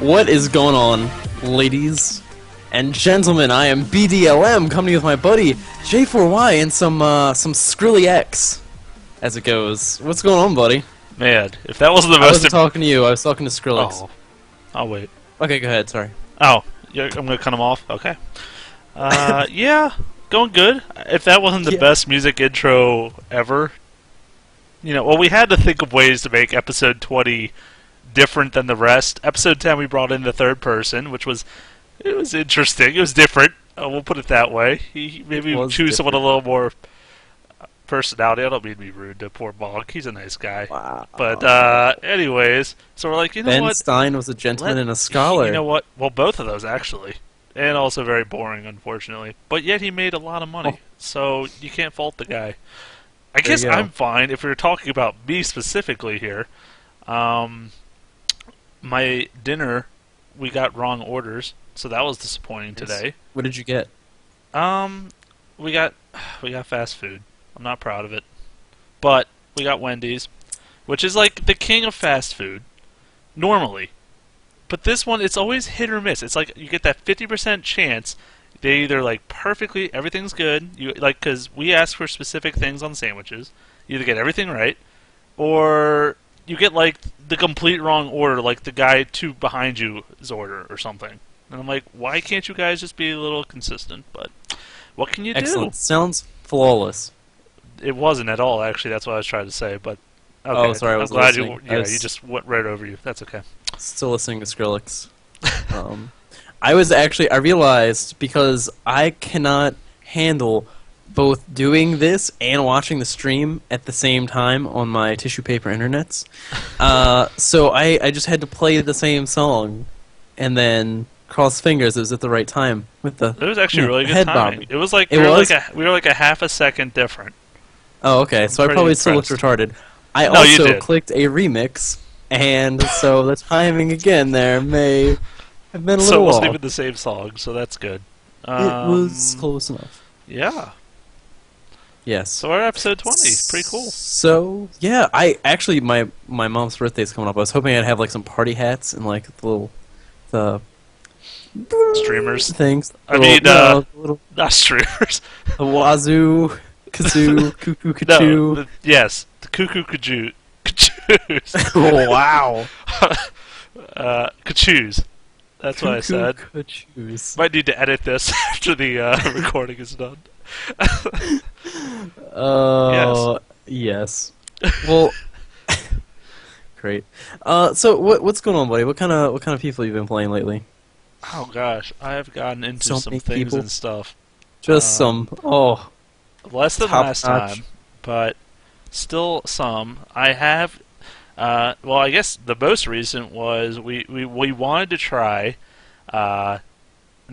What is going on, ladies and gentlemen? I am BDLM, coming with my buddy J4Y and some Skrillex, as it goes. What's going on, buddy? Man, if that wasn't the most... I wasn't talking to you, I was talking to Skrillex. Oh, I'll wait. Okay, go ahead, sorry. Oh, I'm gonna cut him off? Okay. Yeah, going good. If that wasn't the best music intro ever, you know, well, we had to think of ways to make episode 20 different than the rest. Episode 10 we brought in the third person, which was interesting. It was different. We'll put it that way. Maybe choose someone a little more personality. I don't mean to be rude to poor Bonk. He's a nice guy. Wow. But anyways, so we're like, you know Ben what? Stein was a gentleman and a scholar. You know what? Well, both of those actually, and also very boring, unfortunately. But yet he made a lot of money, so you can't fault the guy. I guess I'm fine if we're talking about me specifically here. My dinner, we got wrong orders, so that was disappointing today. What did you get? We got fast food. I'm not proud of it, but we got Wendy's, which is like the king of fast food, normally. But this one, it's always hit or miss. It's like you get that 50% chance. They either like perfectly, everything's good. You like because we ask for specific things on sandwiches. You either get everything right, or you get like the complete wrong order, like the guy two behind you's order or something. And I'm like, why can't you guys just be a little consistent? But what can you Excellent. do? Sounds flawless. It wasn't at all, actually. That's what I was trying to say. But okay. Oh, sorry, I was glad listening. you just went right over you. That's okay. Still listening to Skrillex. I realized because I cannot handle both doing this and watching the stream at the same time on my tissue paper internets. So I just had to play the same song and then cross fingers it was at the right time with the It was actually really good head timing. bobbing. It was like we were like a half a second different. Oh, okay. So I probably still looked retarded. I No, you also did. clicked a remix, and so the timing again there may have been a So little it wasn't off. even the same song, so that's good. It was close enough. Yeah. Yes. So we're at episode 20. Pretty cool. So yeah, I actually my mom's birthday's coming up. I was hoping I'd have like some party hats and like the Streamers. things. I mean, little not streamers. the wazoo, kazoo, cuckoo, kachoo. No, yes, the cuckoo kajoos. Oh, wow. Kachoos. That's what I said. Kachoos. Might need to edit this after the recording is done. Yes. Well, great. So what's going on, buddy? What kind of people have you been playing lately? Oh gosh, I have gotten into So some many things people. and stuff. Just some. Oh, Less than top last notch. time, but still some. I have. Well, I guess the most recent was we wanted to try an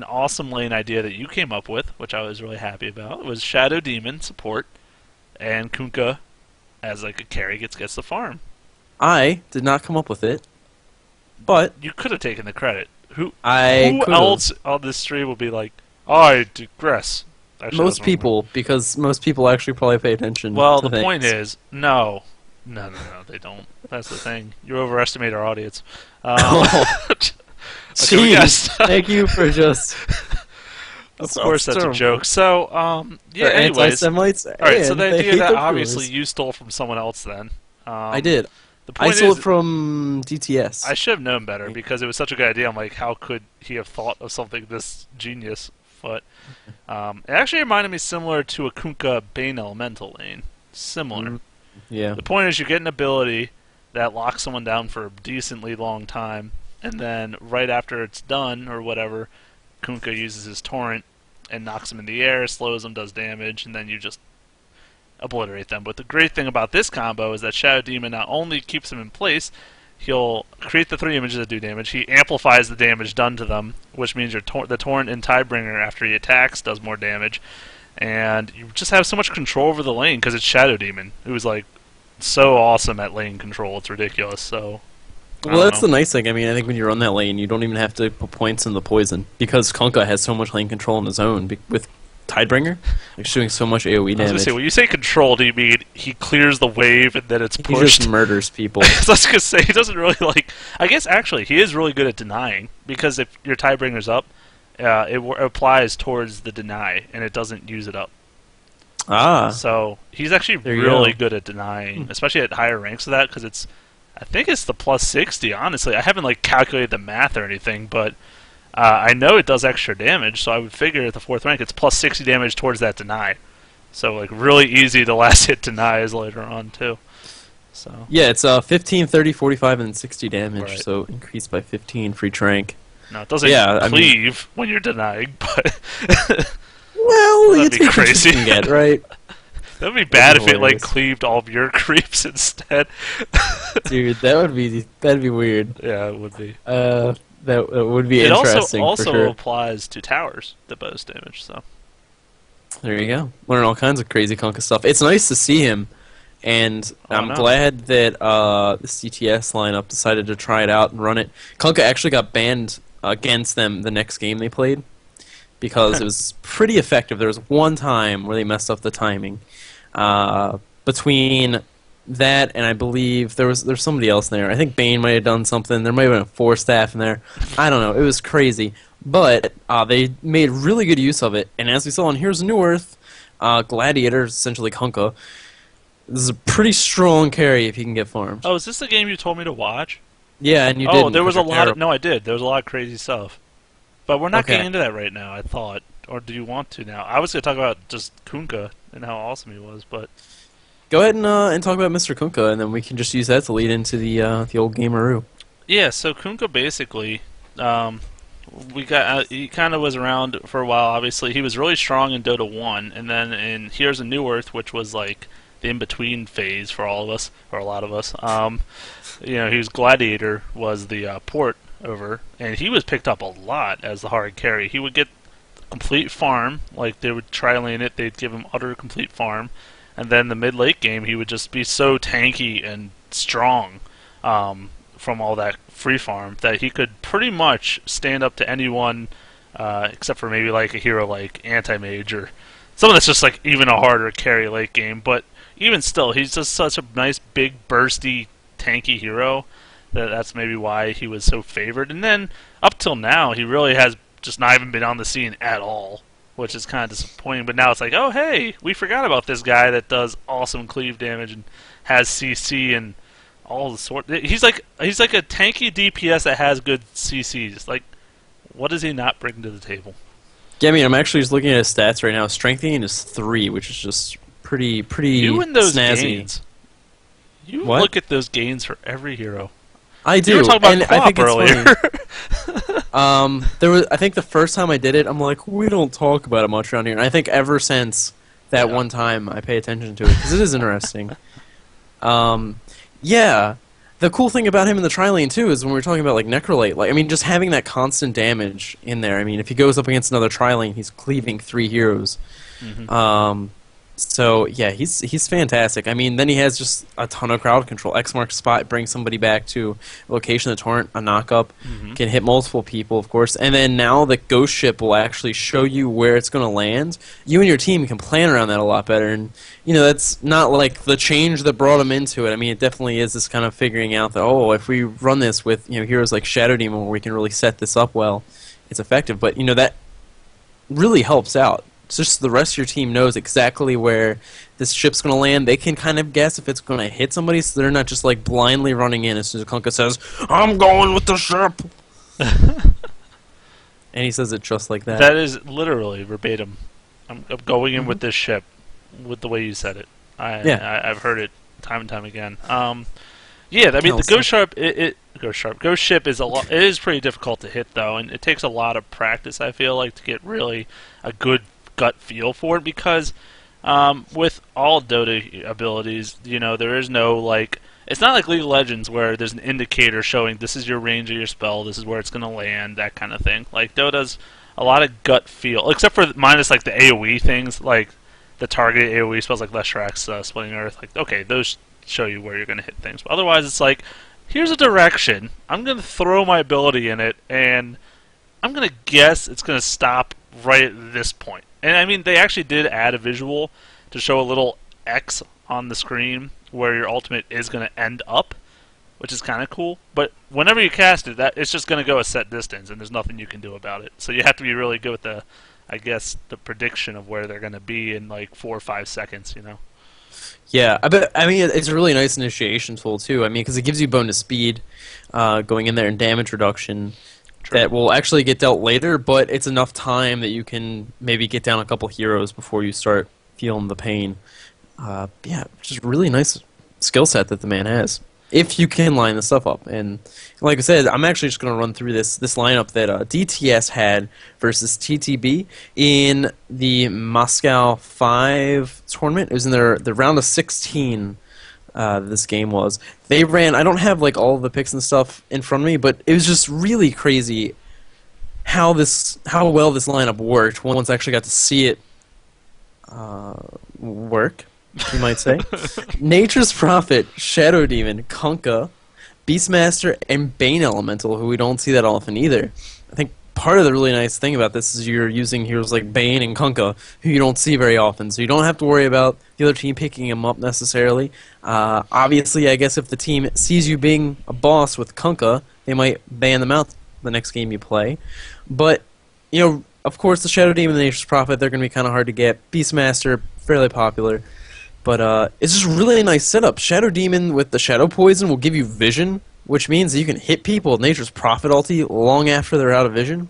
awesome lane idea that you came up with, which I was really happy about. It was Shadow Demon support and Kunkka as like a carry gets the farm. I did not come up with it, but You could have taken the credit. Who could've. else on this stream will be like, I digress? Actually, Most that's people, because most people actually probably pay attention. Well, to the point things. is, no, they don't. That's the thing. You overestimate our audience. Okay, we gotta Jeez, stop. thank you for just. Of course, that's a joke. So, yeah. They're Anyways, anti-Semites. all right. So and the they idea hate that the obviously Brewers. you stole from someone else. Then I did. The I point stole is, it from DTS. I should have known better because it was such a good idea. I'm like, how could he have thought of something this genius? But it actually reminded me similar to a Kunkka Bane Elemental lane. Similar. Yeah. The point is, you get an ability that locks someone down for a decently long time, and then right after it's done, or whatever, Kunkka uses his torrent and knocks them in the air, slows them, does damage, and then you just obliterate them. But the great thing about this combo is that Shadow Demon not only keeps them in place, he'll create the 3 images that do damage, he amplifies the damage done to them, which means the torrent and Tidebringer, after he attacks, does more damage, and you just have so much control over the lane because it's Shadow Demon, who's like so awesome at lane control. It's ridiculous. So, Well, that's the nice thing. I mean, I think when you run that lane, you don't even have to put points in the poison because Kunkka has so much lane control on his own with Tidebringer, like shooting so much AoE I was damage. gonna say, when you say control, do you mean he clears the wave and then it's He pushed? just murders people. I was gonna say he doesn't really like. I guess actually he is really good at denying, because if your Tidebringer's up, applies towards the deny and it doesn't use it up. So he's actually really good at denying, especially at higher ranks of that, because it's. I think it's the plus 60. Honestly, I haven't like calculated the math or anything, but I know it does extra damage. So I would figure at the 4th rank, it's plus 60 damage towards that deny. So like really easy to last hit denies later on too. So yeah, it's 15, 30, 45, and 60 damage. Right. So increased by 15 for each rank. No, it doesn't cleave when you're denying, but well, that'd be crazy. You can get, right? That'd be bad if it like hilarious. cleaved all of your creeps instead. Dude, that'd be weird. Yeah, it would be. That would be It interesting also for sure. applies to towers, the bonus damage. So There you go. Learn all kinds of crazy Kunkka stuff. It's nice to see him, and I'm no. glad that the CTS lineup decided to try it out and run it. Kunkka actually got banned against them the next game they played because it was pretty effective. There was one time where they messed up the timing. Between that and I believe there's somebody else in there. I think Bane might have done something. There might have been a 4-staff in there. I don't know. It was crazy. But they made really good use of it. And as we saw on Here's a New Earth, Gladiator, essentially Kunkka, this is a pretty strong carry if he can get farmed. Oh, is this the game you told me to watch? Yeah, and you Oh, didn't, there was a 'cause you're lot of... terrible. No, I did. There was a lot of crazy stuff. But we're not Okay. getting into that right now, I thought. Or do you want to now? I was going to talk about just Kunkka and how awesome he was, but... Go ahead and talk about Mr. Kunkka, and then we can just use that to lead into the old Gameroo. Yeah, so Kunkka basically... he kind of was around for a while, obviously. He was really strong in Dota 1, and then in Here's a New Earth, which was like the in-between phase for all of us, or a lot of us. He was Gladiator was the port over, and he was picked up a lot as the hard carry. He would get complete farm, like they would tri-lane it, they'd give him utter complete farm, and then the mid-late game he would just be so tanky and strong from all that free farm that he could pretty much stand up to anyone except for maybe like a hero like Anti-Mage or someone that's just like even a harder carry late game, but even still he's just such a nice big bursty tanky hero that's maybe why he was so favored. And then up till now he really has just not even been on the scene at all, which is kind of disappointing. But now it's like, oh hey, we forgot about this guy that does awesome cleave damage and has CC and all the sort. He's like a tanky DPS that has good CCs. Like, what does he not bring to the table? Yeah, I mean, I'm actually just looking at his stats right now. Strengthening is 3, which is just pretty You and those snazzy. gains. You What? look at those gains for every hero. I do. You were talking about and Quap I think it's earlier. funny. I think the first time I did it, I'm like, we don't talk about it much around here. And I think ever since that Yeah. one time, I pay attention to it because it is interesting. Yeah. The cool thing about him in the tri-lane too is when we're talking about like Necrolate, like I mean, just having that constant damage in there. I mean, if he goes up against another tri-lane, he's cleaving 3 heroes. Mhm. So yeah, he's fantastic. I mean, then he has just a ton of crowd control. X marks spot, brings somebody back to a location of the torrent, a knock-up, can hit multiple people, of course. And then now the ghost ship will actually show you where it's going to land. You and your team can plan around that a lot better. And that's not like the change that brought him into it. I mean, it definitely is this kind of figuring out that if we run this with heroes like Shadow Demon, where we can really set this up well, it's effective. But that really helps out. It's just the rest of your team knows exactly where this ship's going to land. They can kind of guess if it's going to hit somebody, so they're not just like blindly running in as soon as Kunkka says, "I'm going with the ship." And he says it just like that. That is literally verbatim. I'm going in with this ship, with the way you said it. I've heard it time and time again. Yeah, I mean the Ghost Ship is it is pretty difficult to hit though, and it takes a lot of practice. I feel like to get really a good gut feel for it, because with all Dota abilities, there is no like. It's not like League of Legends where there's an indicator showing this is your range of your spell, this is where it's going to land, that kind of thing. Like Dota's a lot of gut feel, except for minus like the AoE things, like the targeted AoE spells like Leshrax, Splitting Earth. Like okay, those show you where you're going to hit things. But otherwise, it's like here's a direction. I'm going to throw my ability in it, and I'm going to guess it's going to stop right at this point. And I mean, they actually did add a visual to show a little X on the screen where your ultimate is going to end up, which is kind of cool. But whenever you cast it, it's just going to go a set distance, and there's nothing you can do about it. So you have to be really good with the prediction of where they're going to be in like 4 or 5 seconds, you know? Yeah, I mean, it's a really nice initiation tool, too. I mean, because it gives you bonus speed going in there and damage reduction. True. That will actually get dealt later, but it's enough time that you can maybe get down a couple heroes before you start feeling the pain. Yeah, just a really nice skill set that the man has, if you can line the stuff up. And like I said, I'm actually just going to run through this lineup that DTS had versus TTB in the Moscow 5 tournament. It was in the round of 16. This game was. They ran. I don't have like all of the picks and stuff in front of me, but it was just really crazy how well this lineup worked. Once I actually got to see it work, you might say. Nature's Prophet, Shadow Demon, Kunkka, Beastmaster, and Bane Elemental, who we don't see that often either. I think part of the really nice thing about this is you're using heroes like Bane and Kunkka, who you don't see very often, so you don't have to worry about the other team picking him up necessarily. Obviously, I guess if the team sees you being a boss with Kunkka, they might ban them out the next game you play. But, you know, of course, the Shadow Demon and the Nature's Prophet, they're going to be kind of hard to get. Beastmaster, fairly popular. But it's just a really nice setup. Shadow Demon with the Shadow Poison will give you vision, which means that you can hit people with Nature's Prophet ulti long after they're out of vision,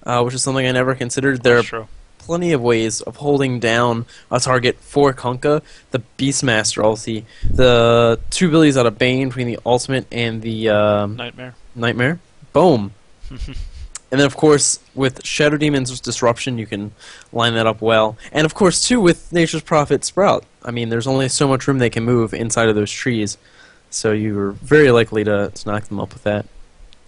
which is something I never considered. There are plenty of ways of holding down a target for Kunkka. The Beastmaster ulti, the 2 abilities out of Bane between the ultimate and the Nightmare. Boom. And then, of course, with Shadow Demon's Disruption, you can line that up well. And, of course, too, with Nature's Prophet Sprout. I mean, there's only so much room they can move inside of those trees. So you're very likely to knock them up with that.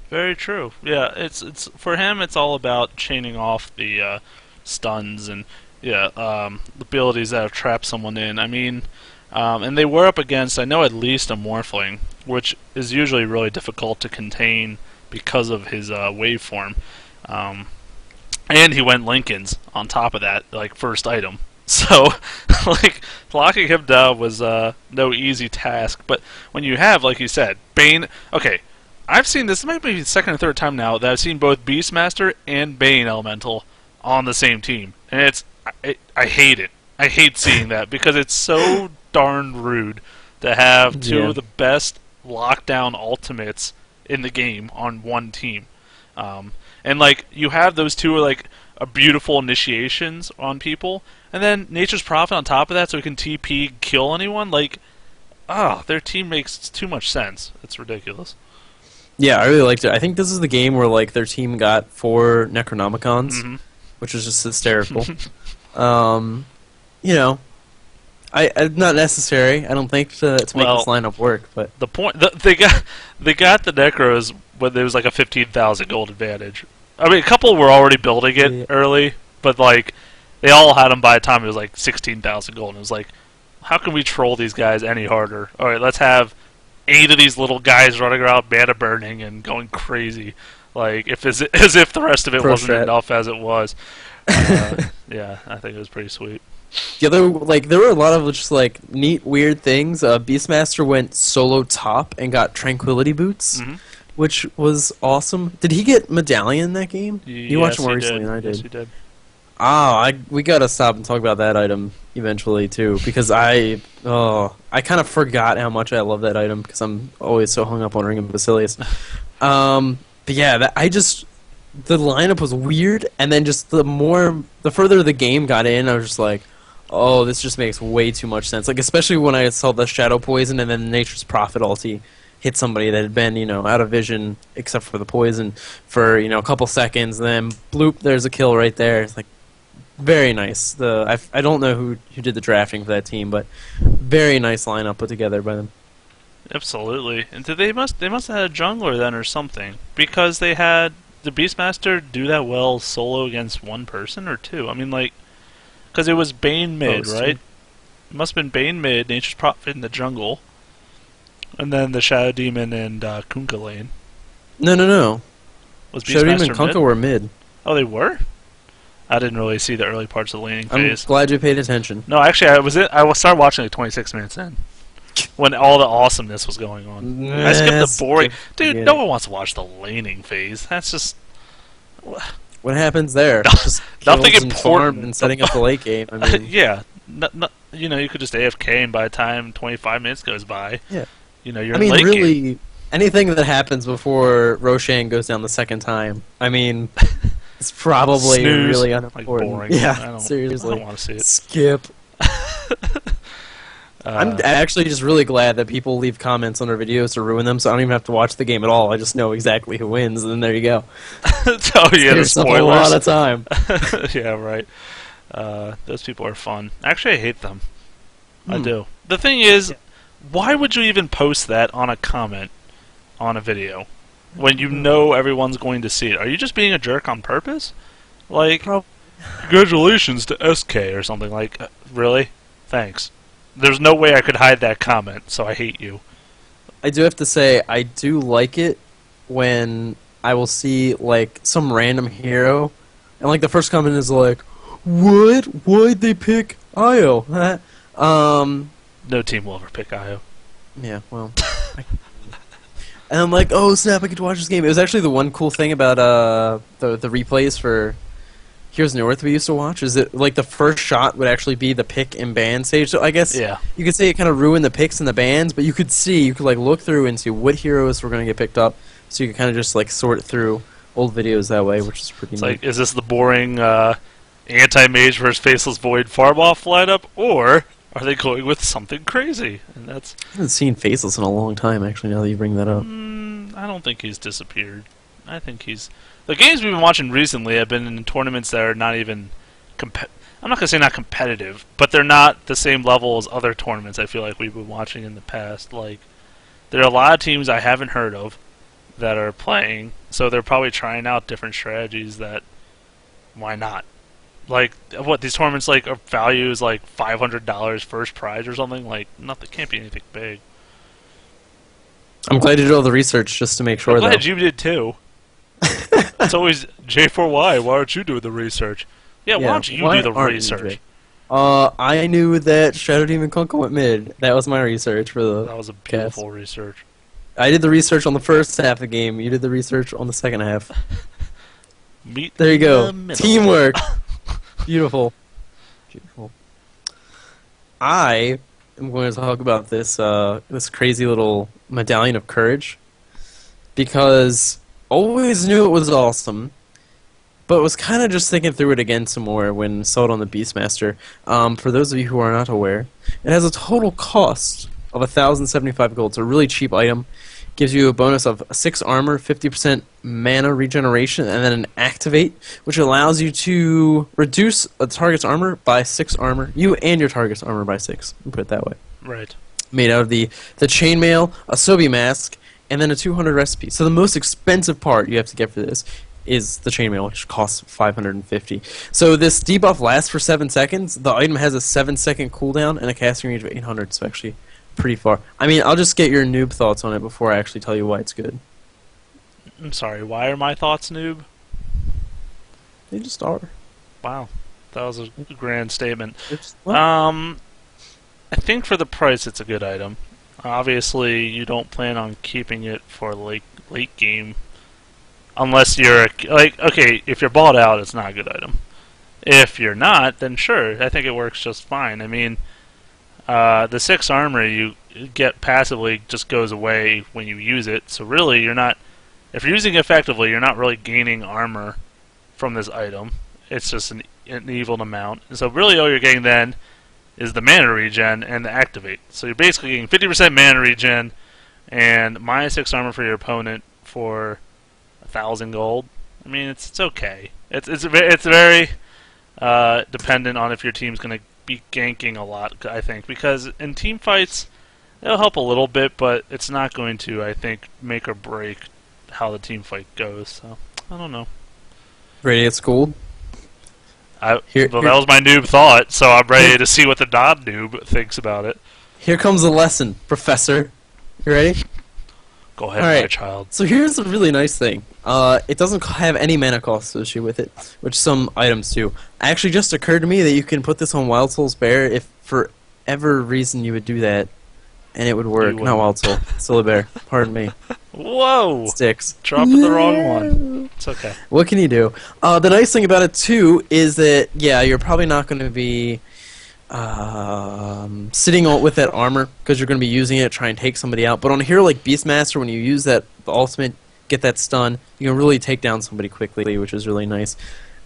Very true. Yeah, it's for him. It's all about chaining off the stuns and the abilities that have trapped someone in. I mean, and they were up against, I know, at least a Morphling, which is usually really difficult to contain because of his waveform. And he went Lincoln's on top of that, like first item. So, like, locking him down was no easy task. But when you have, like you said, Bane... Okay, I've seen this might be the second or third time now that I've seen both Beastmaster and Bane Elemental on the same team. And I hate it. I hate seeing that because it's so darn rude to have two of the best lockdown ultimates in the game on one team. And, like, you have those two, like, beautiful initiations on people, and then Nature's Prophet on top of that so he can TP kill anyone. Like, their team makes too much sense. It's ridiculous. Yeah, I really liked it. I think this is the game where, like, their team got 4 Necronomicons, which is just hysterical. You know, I not necessary. I don't think to make this lineup work. But the point they got the Necros when there was like a 15,000 gold advantage. I mean, a couple were already building it early, but like they all had them by the time it was like 16,000 gold. And it was like, how can we troll these guys any harder? All right, let's have 8 of these little guys running around mana burning and going crazy, like as if the rest of it wasn't enough as it was. Yeah, I think it was pretty sweet. Yeah, there were a lot of just like neat, weird things. Beastmaster went solo top and got Tranquility Boots, which was awesome. Did he get Medallion in that game? You watched more recently than I did. Yes, he did. We gotta stop and talk about that item eventually too, because I kind of forgot how much I love that item because I'm always so hung up on Ring of Basilius. But yeah, the lineup was weird, and then just the further the game got in, I was just like, oh, this just makes way too much sense. Like, especially when I saw the Shadow Poison and then Nature's Prophet ulti hit somebody that had been, out of vision except for the poison for, a couple seconds, and then bloop, there's a kill right there. It's like, very nice. I don't know who did the drafting for that team, but very nice lineup put together by them. Absolutely. And they must have had a jungler then or something, because they had the Beastmaster do that well solo against one person or two. I mean, like, because it was Bane mid, right? It must have been Bane mid, Nature's Prophet in the jungle, and then the Shadow Demon and Kunkka lane. No. Was Shadow Demon Beastmaster and Kunkka mid? were mid. Oh, they were? I didn't really see the early parts of the laning I'm phase. glad you paid attention. No, actually, I started watching like 26 minutes in, when all the awesomeness was going on. I skipped the boring. Dude, no one wants to watch the laning phase. That's just. What happens there? Just Nothing kills and important. farm and setting up the late game. I mean, Yeah. You could just AFK, and by the time 25 minutes goes by, Yeah. you're I in mean, late really, game. anything that happens before Roshan goes down the second time, I mean, it's probably Snooze. really Like unimportant. boring. Yeah, I seriously. don't want to see it. Skip. I'm actually just really glad that people leave comments on our videos to ruin them, so I don't even have to watch the game at all. I just know exactly who wins, and then there you go. Oh yeah, the Saves up spoilers. a lot of time. Yeah, right. Those people are fun. Actually, I hate them. I do. The thing is, why would you even post that on a comment on a video when you know everyone's going to see it? Are you just being a jerk on purpose? Like, congratulations to SK or something. Like, really? Thanks. There's no way I could hide that comment, so I hate you. I do have to say, I do like it when I will see, like, some random hero, and, like, the first comment is like, what? Why'd they pick Io? No team will ever pick IO. Yeah, well. And I'm like, oh, snap, I get to watch this game. It was actually the one cool thing about the replays for Heroes North we used to watch, is that, like, the first shot would actually be the pick and ban stage. So I guess you could say it kind of ruined the picks and the bans, but you could like, look through and see what heroes were going to get picked up, so you could kind of just, like, sort through old videos that way, which is pretty neat. Like, is this the boring anti-mage versus faceless void farm-off lineup, or are they going with something crazy? And that's... I haven't seen Faceless in a long time, actually, now that you bring that up. I don't think he's disappeared. I think he's... The games we've been watching recently have been in tournaments that are not even... I'm not going to say not competitive, but they're not the same level as other tournaments I feel like we've been watching in the past. Like, there are a lot of teams I haven't heard of that are playing, so they're probably trying out different strategies that... Why not? Like, what, these tournaments, like, are value is like $500 first prize or something? Like, nothing, can't be anything big. I'm glad you did all the research just to make sure, I'm glad though. you did, too. It's always J4Y, why aren't you doing the research? Yeah, why don't you do the research? I knew that Shadow Demon Kunka went mid. That was my research for the That was a beautiful research. I did the research on the first half of the game. You did the research on the second half. There you go. Teamwork. Beautiful. Beautiful. I am going to talk about this this crazy little medallion of courage, because always knew it was awesome, but was kind of just thinking through it again some more when saw it on the Beastmaster. For those of you who are not aware, it has a total cost of 1,075 gold. It's a really cheap item. Gives you a bonus of 6 armor, 50% mana regeneration, and then an activate, which allows you to reduce a target's armor by 6 armor. You and your target's armor by 6. Put it that way. Right. Made out of the chainmail, a Sobi mask, and then a 200 recipe. So the most expensive part you have to get for this is the chainmail, which costs 550. So this debuff lasts for 7 seconds. The item has a 7-second cooldown and a casting range of 800, so actually pretty far. I mean, I'll just get your noob thoughts on it before I actually tell you why it's good. I'm sorry, why are my thoughts noob? They just are. Wow. That was a grand statement. Well, I think for the price it's a good item. Obviously, you don't plan on keeping it for late game. Unless you're, like, okay, if you're bought out, it's not a good item. If you're not, then sure, I think it works just fine. I mean, the 6 armor you get passively just goes away when you use it, so really you're not, if you're using it effectively, you're not really gaining armor from this item. It's just an even amount. And so really all you're getting then is the mana regen and the activate. So you're basically getting 50% mana regen and minus 6 armor for your opponent for 1,000 gold. I mean, it's okay. It's very dependent on if your team's going to be ganking a lot, I think, because in team fights it'll help a little bit, but it's not going to, I think, make or break how the team fight goes. So I don't know. ready to get schooled? That was my noob thought, so I'm ready to see what the non-noob thinks about it. Here comes the lesson, Professor. You ready? Go ahead, All my right. child. So here's a really nice thing. It doesn't have any mana cost associated with it, which some items do. Actually, just occurred to me that you can put this on Wild Soul's Bear if for ever reason you would do that, and it would work. Not Wild Soul, Solar Bear. Pardon me. Whoa! Sticks. Dropping the wrong one. It's okay. What can you do? The nice thing about it too is that you're probably not going to be sitting with that armor because you're going to be using it to try and take somebody out. But on a hero like Beastmaster, when you use the ultimate, get that stun, you can really take down somebody quickly, which is really nice.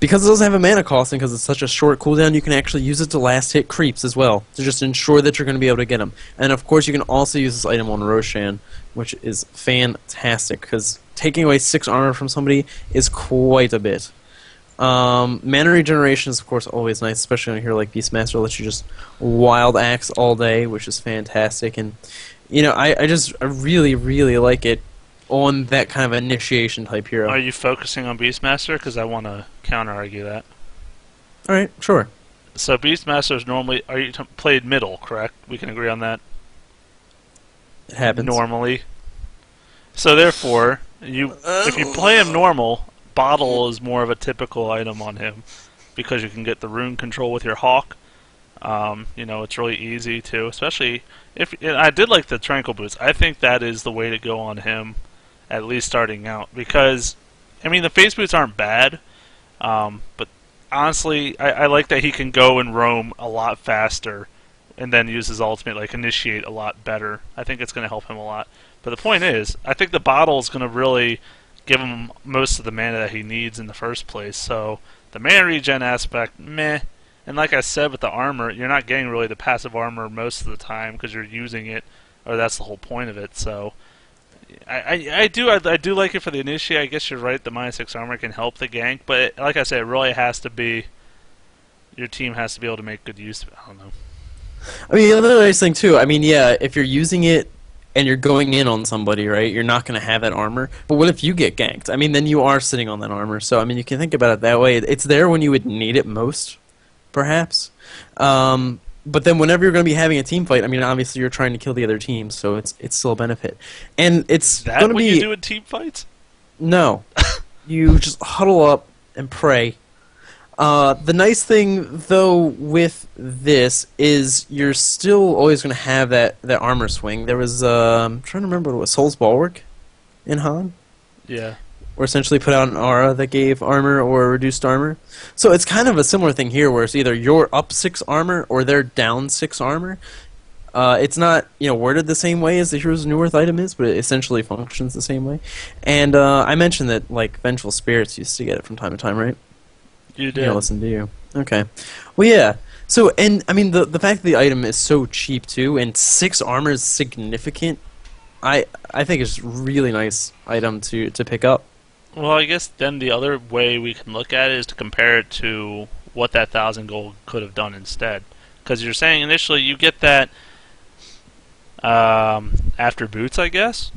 Because it doesn't have a mana cost and because it's such a short cooldown, you can actually use it to last hit creeps as well, to just ensure that you're going to be able to get them. And of course, you can also use this item on Roshan, which is fantastic, because taking away 6 armor from somebody is quite a bit. Mana regeneration is of course always nice, especially on a hero like Beastmaster, lets you just wild axe all day, which is fantastic. And I really, really like it on that kind of initiation type hero. Are you focusing on Beastmaster? Because I want to counter-argue that. Alright, sure. So Beastmaster is normally... played middle, correct? We can agree on that? It happens. Normally. So therefore, if you play him normal, Bottle is more of a typical item on him. Because you can get the rune control with your Hawk. It's really easy too. Especially if... I did like the Tranquil Boots. I think that is the way to go on him. At least starting out, because the face boots aren't bad, but honestly, I like that he can go and roam a lot faster, and then use his ultimate, like initiate, a lot better. I think it's going to help him a lot. But the point is, I think the bottle is going to really give him most of the mana that he needs in the first place. So the mana regen aspect, meh. And like I said with the armor, you're not getting really the passive armor most of the time because you're using it, or that's the whole point of it. So. I do like it for the initiate. I guess you're right. The -6 armor can help the gank, but like I said, it really has to be. Your team has to be able to make good use of it. I don't know. The other nice thing too. If you're using it and you're going in on somebody, right? You're not going to have that armor. But what if you get ganked? Then you are sitting on that armor. So you can think about it that way. It's there when you would need it most, perhaps. But then whenever you're going to be having a team fight, obviously you're trying to kill the other team, so it's still a benefit. And it's going to be... Is that what you do in team fights? No. You just huddle up and pray. The nice thing, though, with this is you're still always going to have that armor swing. There was, I'm trying to remember what it was, Soul's Bulwark in Han? Yeah. Or essentially put out an aura that gave armor or reduced armor. So it's kind of a similar thing here, where it's either you're up 6 armor or they're down 6 armor. It's not worded the same way as the Heroes of New Earth item is, but it essentially functions the same way. And I mentioned that Vengeful Spirits used to get it from time to time, right? You did. Yeah, listen to you. Okay. Well, yeah. So, and the fact that the item is so cheap too, and 6 armor is significant. I think it's a really nice item to pick up. Well, I guess then the other way we can look at it is to compare it to what that 1,000 gold could have done instead. Because you're saying initially you get that after boots, I guess?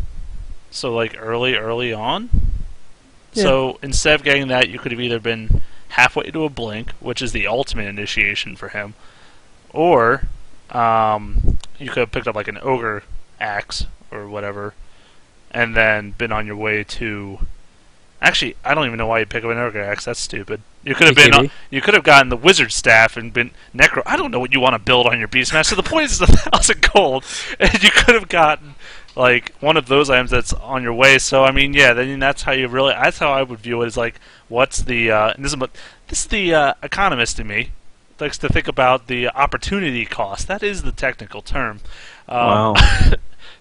So early on? Yeah. So instead of getting that, you could have either been halfway to a blink, which is the ultimate initiation for him, or you could have picked up an ogre axe or whatever, and then been on your way to... Actually, I don't even know why you pick up an ogre axe. That's stupid. You could have been. You could have gotten the wizard staff and been necro. I don't know what you want to build on your Beastmaster. The point is 1,000 gold, and you could have gotten one of those items that's on your way. So then that's how you really. That's how I would view it. Is what's the? And this is the economist in me likes to think about the opportunity cost. That is the technical term. Wow,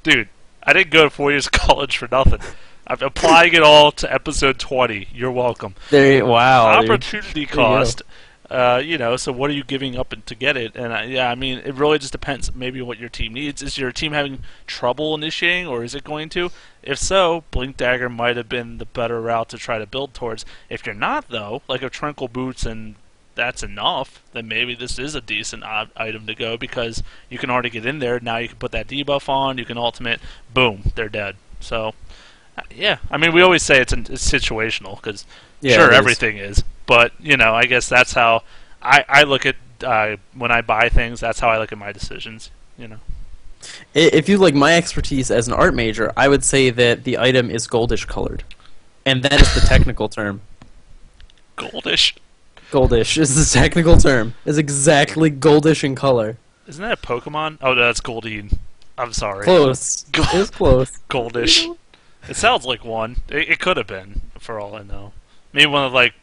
dude, I didn't go to 4 years of college for nothing. I'm applying it all to episode 20. You're welcome. Wow. Opportunity cost. So what are you giving up to get it? And it really just depends maybe what your team needs. Is your team having trouble initiating, or is it going to? If so, Blink Dagger might have been the better route to try to build towards. If you're not, though, if Tranquil Boots and that's enough, then maybe this is a decent item to go, because you can already get in there. Now you can put that debuff on, you can ultimate, boom, they're dead. So... yeah, we always say it's situational, because sure, everything is. But, I guess that's how I look at, when I buy things, that's how I look at my decisions, If you like my expertise as an art major, I would say that the item is goldish colored, and that is the technical term. Goldish. Goldish is the technical term. It's exactly goldish in color. Isn't that a Pokemon? Oh, no, that's Goldeen. I'm sorry. Close. It was close. Goldish. It sounds like one. It could have been, for all I know. Maybe one of like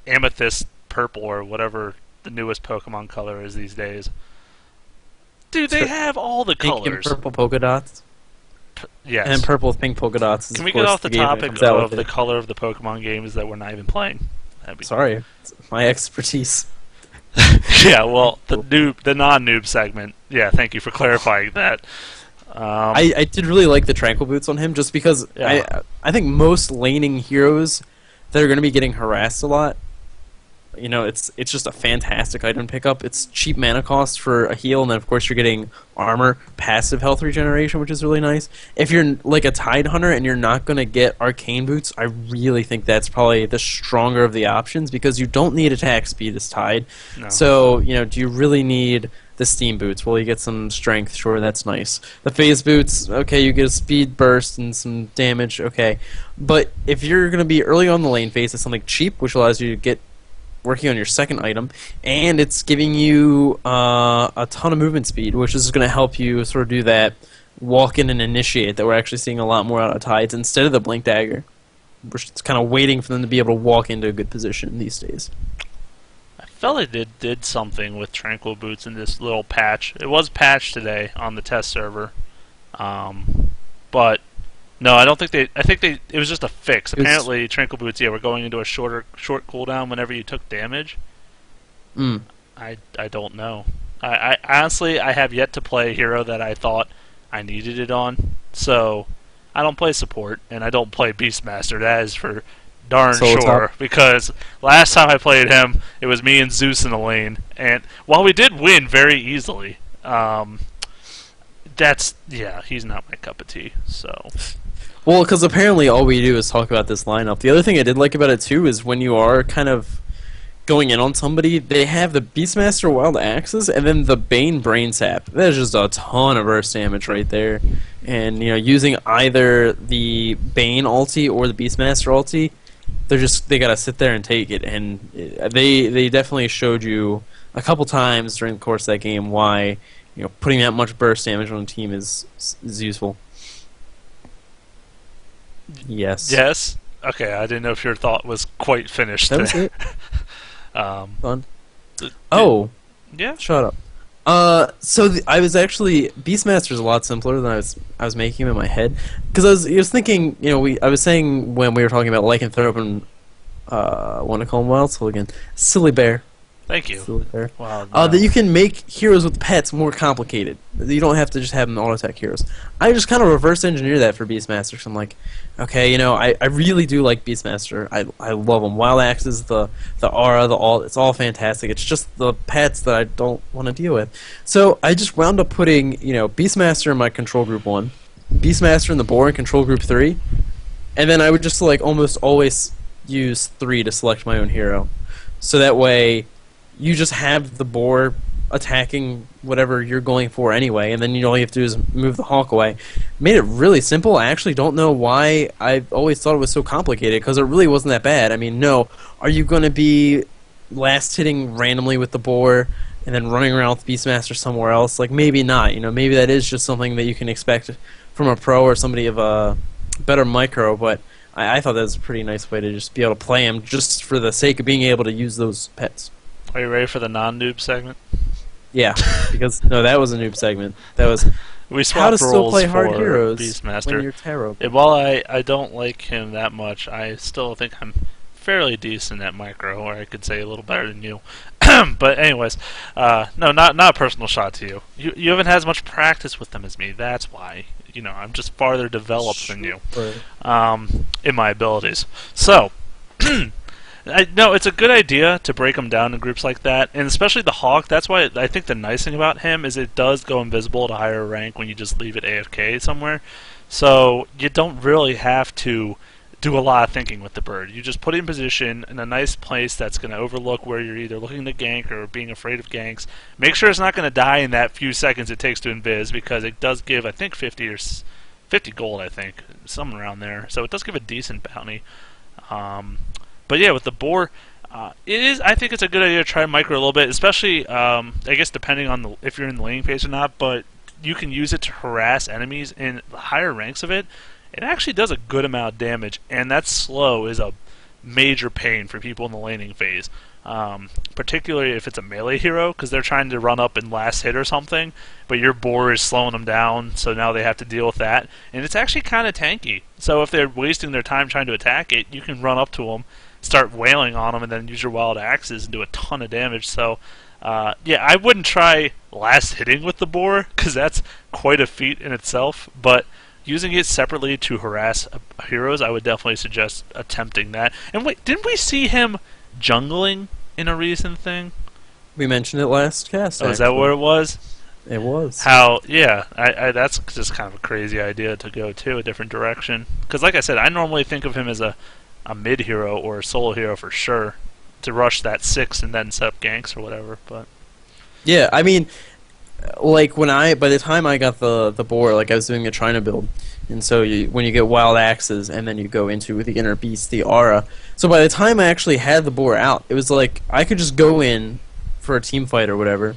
amethyst purple or whatever the newest Pokemon color is these days. Dude, they have all the Pink and colors. purple polka dots. Yes. And purple with pink polka dots. Is, Can we of course, get off the game that topic comes out of with the it. color of the Pokemon games that we're not even playing? That'd be Sorry, it's my expertise. Yeah, well, the non-noob segment. Yeah, thank you for clarifying that. I did really like the tranquil boots on him, just because Yeah. I think most laning heroes that are going to be getting harassed a lot, you know, it's just a fantastic item pickup. It's cheap mana cost for a heal, and then of course you're getting armor, passive health regeneration, which is really nice. If you're like a Tide Hunter and you're not going to get arcane boots, I really think that's probably the stronger of the options, because you don't need attack speed as Tide. No. So, you know, do you really need the steam boots? Well, you get some strength, sure, that's nice. The phase boots, okay, you get a speed burst and some damage, okay. But if you're going to be early on the lane phase, it's something cheap, which allows you to get working on your second item, and it's giving you a ton of movement speed, which is going to help you sort of do that walk in and initiate that we're actually seeing a lot more out of Tides instead of the Blink Dagger. We're just kind of waiting for them to be able to walk into a good position these days. I felt like they did something with Tranquil Boots in this little patch. It was patched today on the test server, but no, I don't think they. I think it was just a fix. Apparently, Tranquil Boots, yeah, were going into a short cooldown whenever you took damage. I don't know. I honestly, I have yet to play a hero that I thought I needed it on. So I don't play support, and I don't play Beastmaster. That is for darn Solo sure. top. Because last time I played him, it was me and Zeus in the lane, and while we did win very easily, he's not my cup of tea. So. Well, because apparently all we do is talk about this lineup. The other thing I did like about it, too, is when you are kind of going in on somebody, they have the Beastmaster Wild Axes and then the Bane Brain Sap. That is just a ton of burst damage right there. And, you know, using either the Bane ulti or the Beastmaster ulti, they gotta sit there and take it. And they definitely showed you a couple times during the course of that game why, you know, putting that much burst damage on a team is useful. Yes. Yes. Okay, I didn't know if your thought was quite finished. That was there. it. Fun. th- Oh, Yeah. shut up. I was actually Beastmaster's a lot simpler than I was making him in my head, because I was thinking, you know, I was saying when we were talking about Lycanthrope and want to call him Wild Soul again, Silly Bear. Thank you. Silly Bear. Wow. That you can make heroes with pets more complicated. You don't have to just have them auto-attack heroes. I just kind of reverse engineer that for Beastmaster, because I'm like, okay, you know, I really do like Beastmaster. I love him. Wild Axes, the aura, the ult, it's all fantastic. It's just the pets that I don't want to deal with. So I just wound up putting, you know, Beastmaster in my control group 1, Beastmaster in the boar in control group 3, and then I would just like almost always use 3 to select my own hero. So that way you just have the boar attacking whatever you're going for anyway, and then all you have to do is move the hawk away. Made it really simple. I actually don't know why I always thought it was so complicated, because it really wasn't that bad. I mean, no, are you going to be last hitting randomly with the boar and then running around with Beastmaster somewhere else? Like, maybe not. You know, maybe that is just something that you can expect from a pro or somebody of a better micro, but I thought that was a pretty nice way to just be able to play him just for the sake of being able to use those pets. Are you ready for the non-noob segment? Yeah, because no, that was a noob segment. That was We how swapped to still roles play hard for heroes Beastmaster. when you're terrible. And while I don't like him that much, I still think I'm fairly decent at micro, or I could say a little better than you. But anyways, no, not a personal shot to you. You haven't had as much practice with them as me. That's why. You know, I'm just farther developed than you in my abilities. So. No, it's a good idea to break them down in groups like that, and especially the Hawk. That's why I think the nice thing about him is it does go invisible to higher rank when you just leave it AFK somewhere. So you don't really have to do a lot of thinking with the bird. You just put it in position in a nice place that's going to overlook where you're either looking to gank or being afraid of ganks. Make sure it's not going to die in that few seconds it takes to invis, because it does give, I think, 50 gold, I think, something around there. So it does give a decent bounty. But yeah, with the boar, I think it's a good idea to try micro a little bit, especially, I guess, depending on if you're in the laning phase or not. But you can use it to harass enemies in the higher ranks of it. It actually does a good amount of damage, and that slow is a major pain for people in the laning phase. Particularly if it's a melee hero, because they're trying to run up and last hit or something, but your boar is slowing them down, so now they have to deal with that. And it's actually kind of tanky. So if they're wasting their time trying to attack it, you can run up to them, start wailing on them, and then use your wild axes and do a ton of damage. So yeah, I wouldn't try last hitting with the boar, because that's quite a feat in itself, but using it separately to harass heroes, I would definitely suggest attempting that. And wait, didn't we see him jungling in a recent thing? We mentioned it last cast. Oh, is that what it was? It was. How, yeah, that's just kind of a crazy idea to go to a different direction. Because like I said, I normally think of him as a mid hero or a solo hero for sure, to rush that 6 and then set up ganks or whatever. But yeah, I mean, like by the time I got the boar, like I was doing a China build, and so when you get wild axes and then you go into the inner beast, the aura. So by the time I actually had the boar out, it was like I could just go in for a team fight or whatever,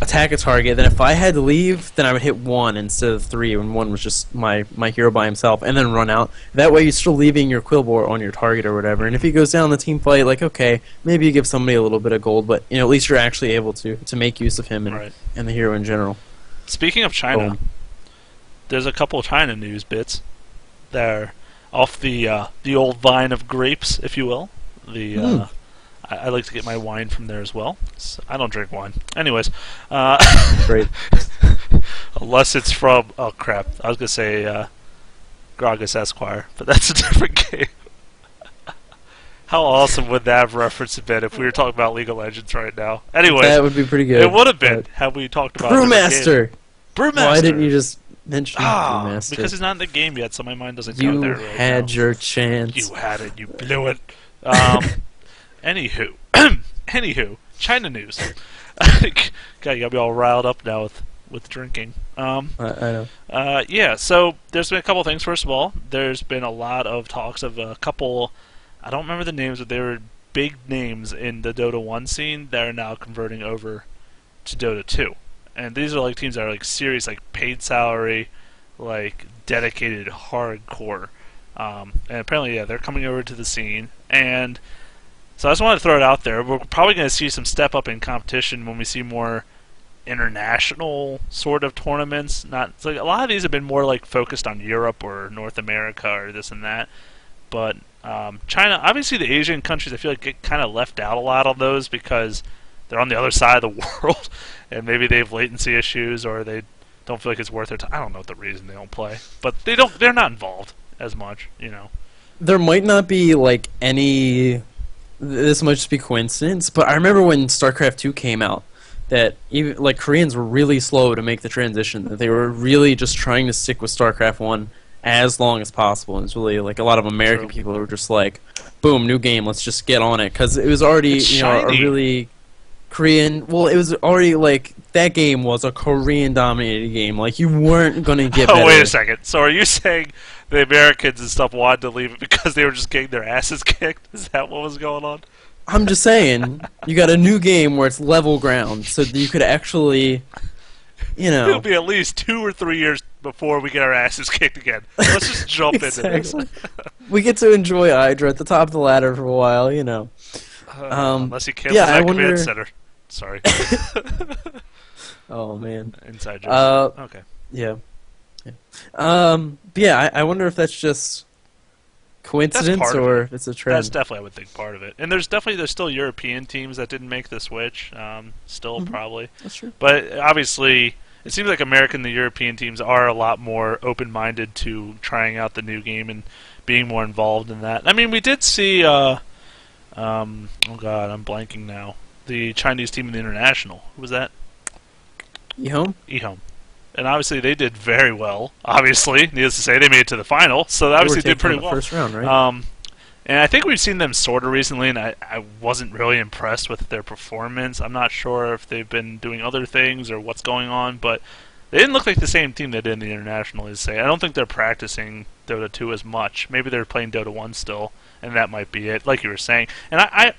attack a target. Then if I had to leave, then I would hit 1 instead of 3 when 1 was just my hero by himself, and then run out. That way you're still leaving your quill boar on your target or whatever. And if he goes down in the team fight, like okay, maybe you give somebody a little bit of gold, but at least you're actually able to make use of him and, right. and the hero in general. Speaking of China, there's a couple of China news bits. They're off the old vine of grapes, if you will. I like to get my wine from there as well. So I don't drink wine. Anyways. Great. Unless it's from... Oh, crap. I was going to say Gragas Esquire, but that's a different game. How awesome would that have reference have been if we were talking about League of Legends right now? Anyways. That would be pretty good. It would have been had we talked about... Brewmaster! Brewmaster! Why didn't you just mention Brewmaster? Because he's not in the game yet, so my mind doesn't go there right now. You had your chance. You had it. You blew it. Anywho, China news. God, you got me all riled up now with drinking. I know. Yeah, so there's been a couple things. First of all, there's been a lot of talks of a couple, I don't remember the names, but they were big names in the Dota 1 scene that are now converting over to Dota 2. And these are like teams that are like serious, like paid salary, like dedicated hardcore. And apparently, yeah, they're coming over to the scene. And so I just wanted to throw it out there. We're probably going to see some step up in competition when we see more international sort of tournaments. Not so a lot of these have been more like focused on Europe or North America or this and that. But China, obviously the Asian countries, I feel like get kind of left out a lot on those because they're on the other side of the world, and maybe they have latency issues or they don't feel like it's worth their time. I don't know what the reason they don't play, but they're not involved as much, you know. There might not be like any. This might just be coincidence, but I remember when StarCraft 2 came out, that even like Koreans were really slow to make the transition. That they were really just trying to stick with StarCraft 1 as long as possible. And it's really like a lot of American people who were just like, "Boom, new game, let's just get on it," because it was already a really Korean. Well, it was already like that game was a Korean-dominated game. Like you weren't gonna get. Oh, wait a second. So are you saying the Americans and stuff wanted to leave it because they were just getting their asses kicked? Is that what was going on? I'm just saying, you got a new game where it's level ground, so that you could actually, It'll be at least 2 or 3 years before we get our asses kicked again. Let's just jump into this. We get to enjoy Hydra at the top of the ladder for a while, unless you cancel that command center. Sorry. Oh, man. Inside joke. Okay. Yeah. But yeah, I wonder if that's just coincidence or if it's a trend. That's definitely, I would think, part of it. And there's still European teams that didn't make the switch. Probably. That's true. But obviously, it seems like American and the European teams are a lot more open-minded to trying out the new game and being more involved in that. I mean, we did see, oh god, I'm blanking now. The Chinese team in the International. Who was that? eHome? eHome. and obviously they did very well. Obviously, needless to say, they made it to the final, so they obviously did pretty well. First round, right? And I think we've seen them sort of recently, and I wasn't really impressed with their performance. I'm not sure if they've been doing other things or what's going on, but they didn't look like the same team they did in the International, I don't think they're practicing Dota 2 as much. Maybe they're playing Dota 1 still, and that might be it, like you were saying. And I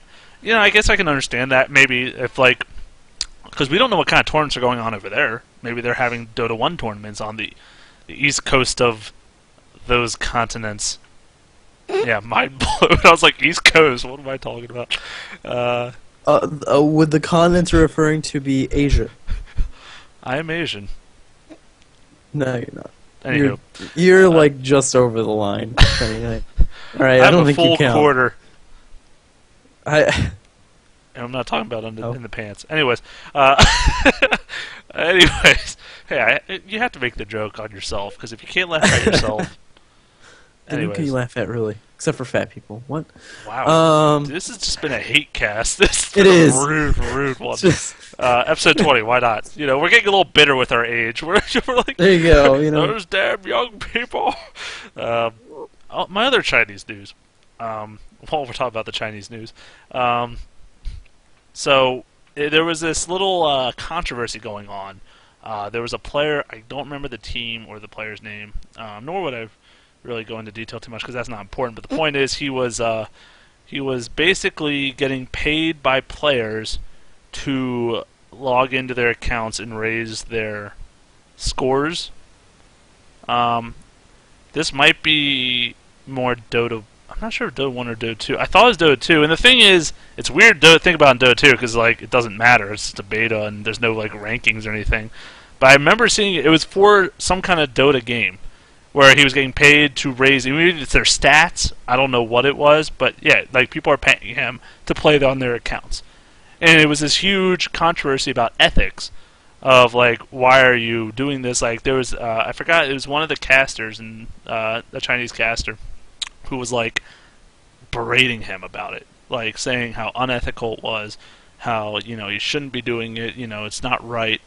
guess I can understand that. Maybe if, like, because we don't know what kind of tournaments are going on over there. Maybe they're having Dota 1 tournaments on the east coast of those continents. Yeah, mind blown. I was like, East Coast, what am I talking about? Would the continents you're referring to be Asia? I am Asian. No, you're not. Anywho. You're like just over the line. All right, I don't think you count. I'm a full quarter. And I'm not talking about in the pants. Anyways, hey, you have to make the joke on yourself, because if you can't laugh at yourself... Who can you laugh at, really? Except for fat people. What? Wow. This has just been a hate cast. This it is. Rude one. Episode 20, why not? We're getting a little bitter with our age. We're like, there you go. Those damn young people. My other Chinese news. While we're talking about the Chinese news. So, there was this little controversy going on. There was a player, I don't remember the team or the player's name, nor would I really go into detail too much because that's not important. But the point is, he was basically getting paid by players to log into their accounts and raise their scores. This might be more Dota. I'm not sure if Dota 1 or Dota 2. I thought it was Dota 2. And the thing is, it's weird to think about in Dota 2 because like it doesn't matter. It's just a beta and there's no like rankings or anything. But I remember seeing it was for some kind of Dota game, where he was getting paid to raise, maybe it's their stats, I don't know what it was, but yeah, like people are paying him to play on their accounts. And it was this huge controversy about ethics of like, why are you doing this? Like there was, I forgot, it was one of the casters, and the Chinese caster, who was like berating him about it, like saying how unethical it was, how, you shouldn't be doing it, it's not right.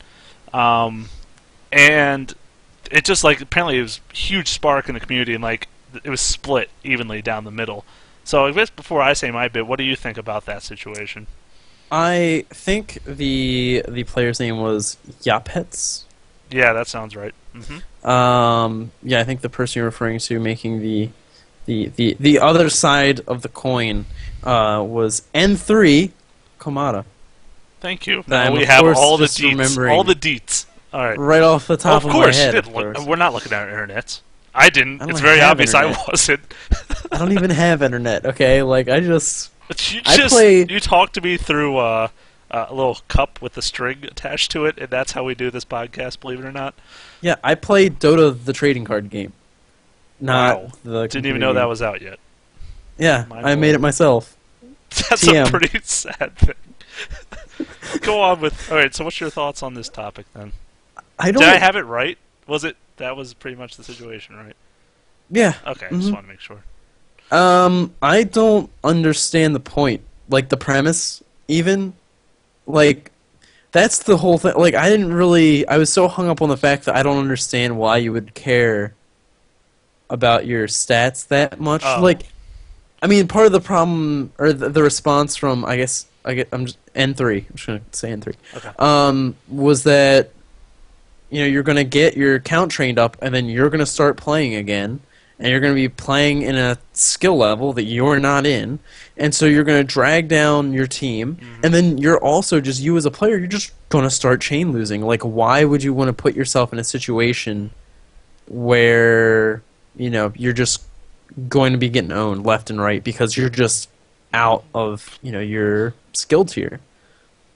And it just like apparently it was a huge spark in the community, and like it was split evenly down the middle. So I guess before I say my bit, what do you think about that situation? I think the player's name was Yapets. Yeah, that sounds right. Yeah, I think the person you're referring to making the other side of the coin was N3 Komata. Thank you. Now we have all the deets. All right. Right off the top of my head. Of course. We're not looking at our internets. I didn't. It's very obvious internet. I wasn't. I don't even have internet, okay? Like, you talk to me through a little cup with a string attached to it, and that's how we do this podcast, believe it or not. Yeah, I played Dota, the trading card game. Didn't even know that was out yet. Yeah, I made it myself. That's a pretty sad thing. Go on with... Alright, so what's your thoughts on this topic, then? Did I have it right? That was pretty much the situation, right? Yeah. Okay, I just want to make sure. I don't understand the point. Like, the premise, even. Like, that's the whole thing. Like, I was so hung up on the fact that I don't understand why you would care about your stats that much. Oh. Like, I mean, part of the problem, or the response from, I'm just N3. I'm just going to say N3. Okay. Was that, you're going to get your account trained up, and then you're going to start playing again, and you're going to be playing in a skill level that you're not in, and so you're going to drag down your team, and then you're also just, you as a player, you're just going to start chain losing. Like, why would you want to put yourself in a situation where, you're just going to be getting owned left and right because you're just out of, your skill tier?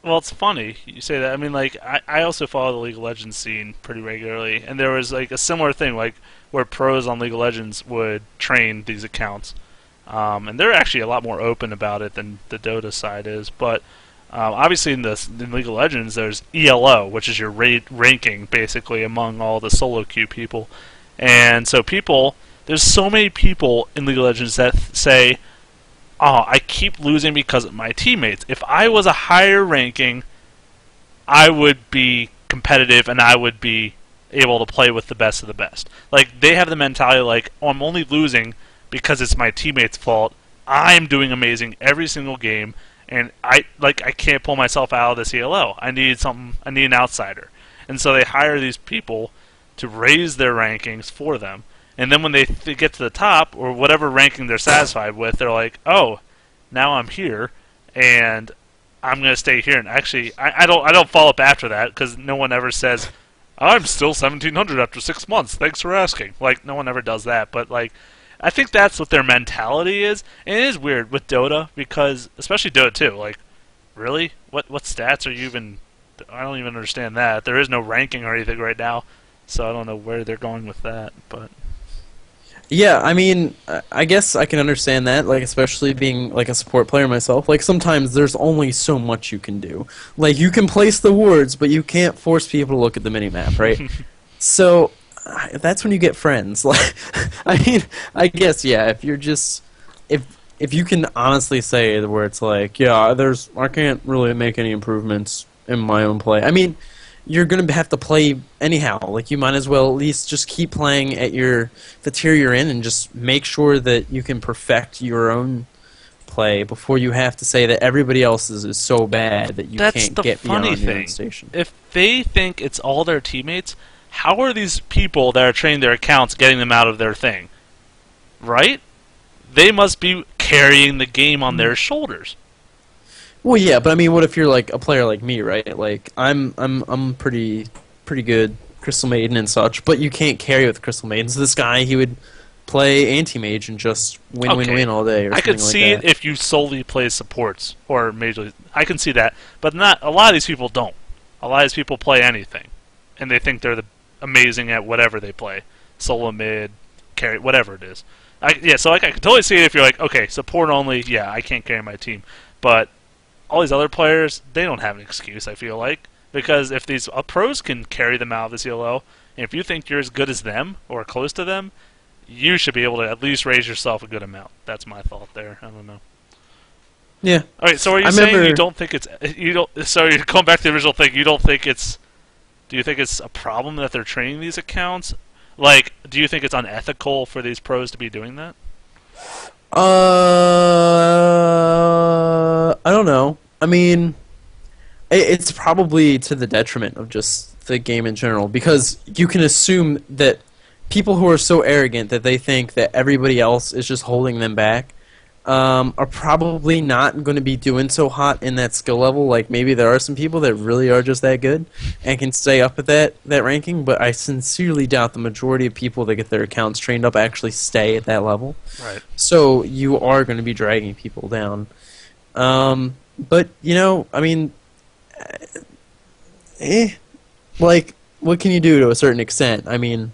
Well, it's funny you say that. I mean, like, I also follow the League of Legends scene pretty regularly, and there was, like, a similar thing, like, where pros on League of Legends would train these accounts. And they're actually a lot more open about it than the Dota side is. But obviously in League of Legends, there's ELO, which is your ranking, basically, among all the solo queue people. And so there's so many people in League of Legends that say, oh, I keep losing because of my teammates. If I was a higher ranking, I would be competitive and I would be able to play with the best of the best. Like, they have the mentality like, oh, I'm only losing because it's my teammates' fault. I'm doing amazing every single game, and I can't pull myself out of this ELO. I need an outsider. And so they hire these people to raise their rankings for them. And then when they get to the top, or whatever ranking they're satisfied with, they're like, oh, now I'm here, and I'm going to stay here. And actually, I don't follow up after that, because no one ever says, I'm still 1,700 after 6 months. Thanks for asking. Like, no one ever does that. But, like, I think that's what their mentality is. And it is weird with Dota, because, especially Dota 2, like, really? What stats are you even... I don't even understand that. There is no ranking or anything right now, so I don't know where they're going with that. But Yeah, I mean, I guess I can understand that, like, especially being, like, a support player myself. Like, sometimes there's only so much you can do. Like, you can place the wards, but you can't force people to look at the minimap, right? So, that's when you get friends. Like, I mean, I guess, yeah, if you're just... If you can honestly say where it's like, yeah, I can't really make any improvements in my own play. I mean, you're going to have to play anyhow. Like, you might as well at least just keep playing at the tier you're in and just make sure that you can perfect your own play before you have to say that everybody else's is so bad that you can't get beyond your own station. If they think it's all their teammates, how are these people that are training their accounts getting them out of their thing? Right? They must be carrying the game on their shoulders. Well, yeah, but I mean, what if you're like a player like me, right? Like, I'm pretty good Crystal Maiden and such, but you can't carry with Crystal Maiden. So this guy, he would play anti-mage and just win all day. Or I could see it if you solely play supports or majorly. I can see that, but not a lot of these people don't. A lot of these people play anything, and they think they're amazing at whatever they play, solo, mid, carry, whatever it is. So I can totally see it if you're like, okay, support only. Yeah, I can't carry my team, but all these other players, they don't have an excuse, I feel like. Because if these pros can carry them out of the CLO, and if you think you're as good as them, or close to them, you should be able to at least raise yourself a good amount. That's my thought there. I don't know. Yeah. Alright, so are you saying you don't think it's... So you're going back to the original thing, you don't think it's... Do you think it's a problem that they're training these accounts? Like, do you think it's unethical for these pros to be doing that? I don't know. I mean, it's probably to the detriment of just the game in general, because you can assume that people who are so arrogant that they think that everybody else is just holding them back are probably not going to be doing so hot in that skill level. Like, maybe there are some people that really are just that good and can stay up at that ranking, but I sincerely doubt the majority of people that get their accounts trained up actually stay at that level. Right. So you are going to be dragging people down. But, you know, I mean, like, what can you do to a certain extent? I mean,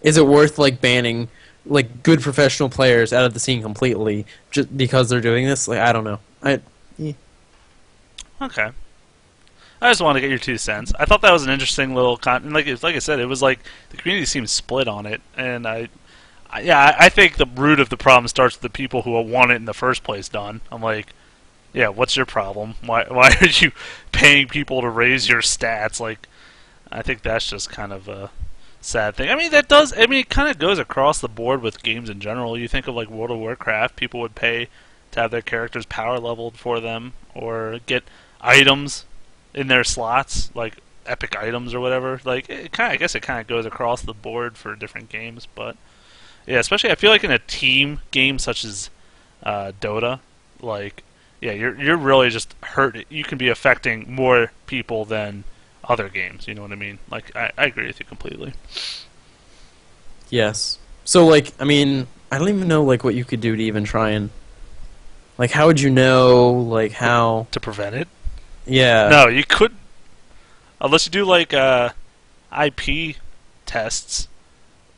is it worth, like, banning, like, good professional players out of the scene completely just because they're doing this? Like, I don't know. Okay. I just wanted to get your 2 cents. I thought that was an interesting little like I said, it was like the community seems split on it, and I think the root of the problem starts with the people who want it in the first place done. I'm like, yeah, what's your problem? Why are you paying people to raise your stats? Like, I think that's just kind of a sad thing. I mean, it kind of goes across the board with games in general. You think of, like, World of Warcraft, people would pay to have their characters power leveled for them, or get items in their slots, like epic items or whatever. Like, I guess it kind of goes across the board for different games, but yeah, especially I feel like in a team game such as Dota, like, yeah, you're really just you can be affecting more people than other games, you know what I mean? Like, I agree with you completely. Yes. So, like, I mean, I don't even know, like, what you could do to even try and... Like, how would you know, like, how... To prevent it? Yeah. No, you could... Unless you do, like, IP tests.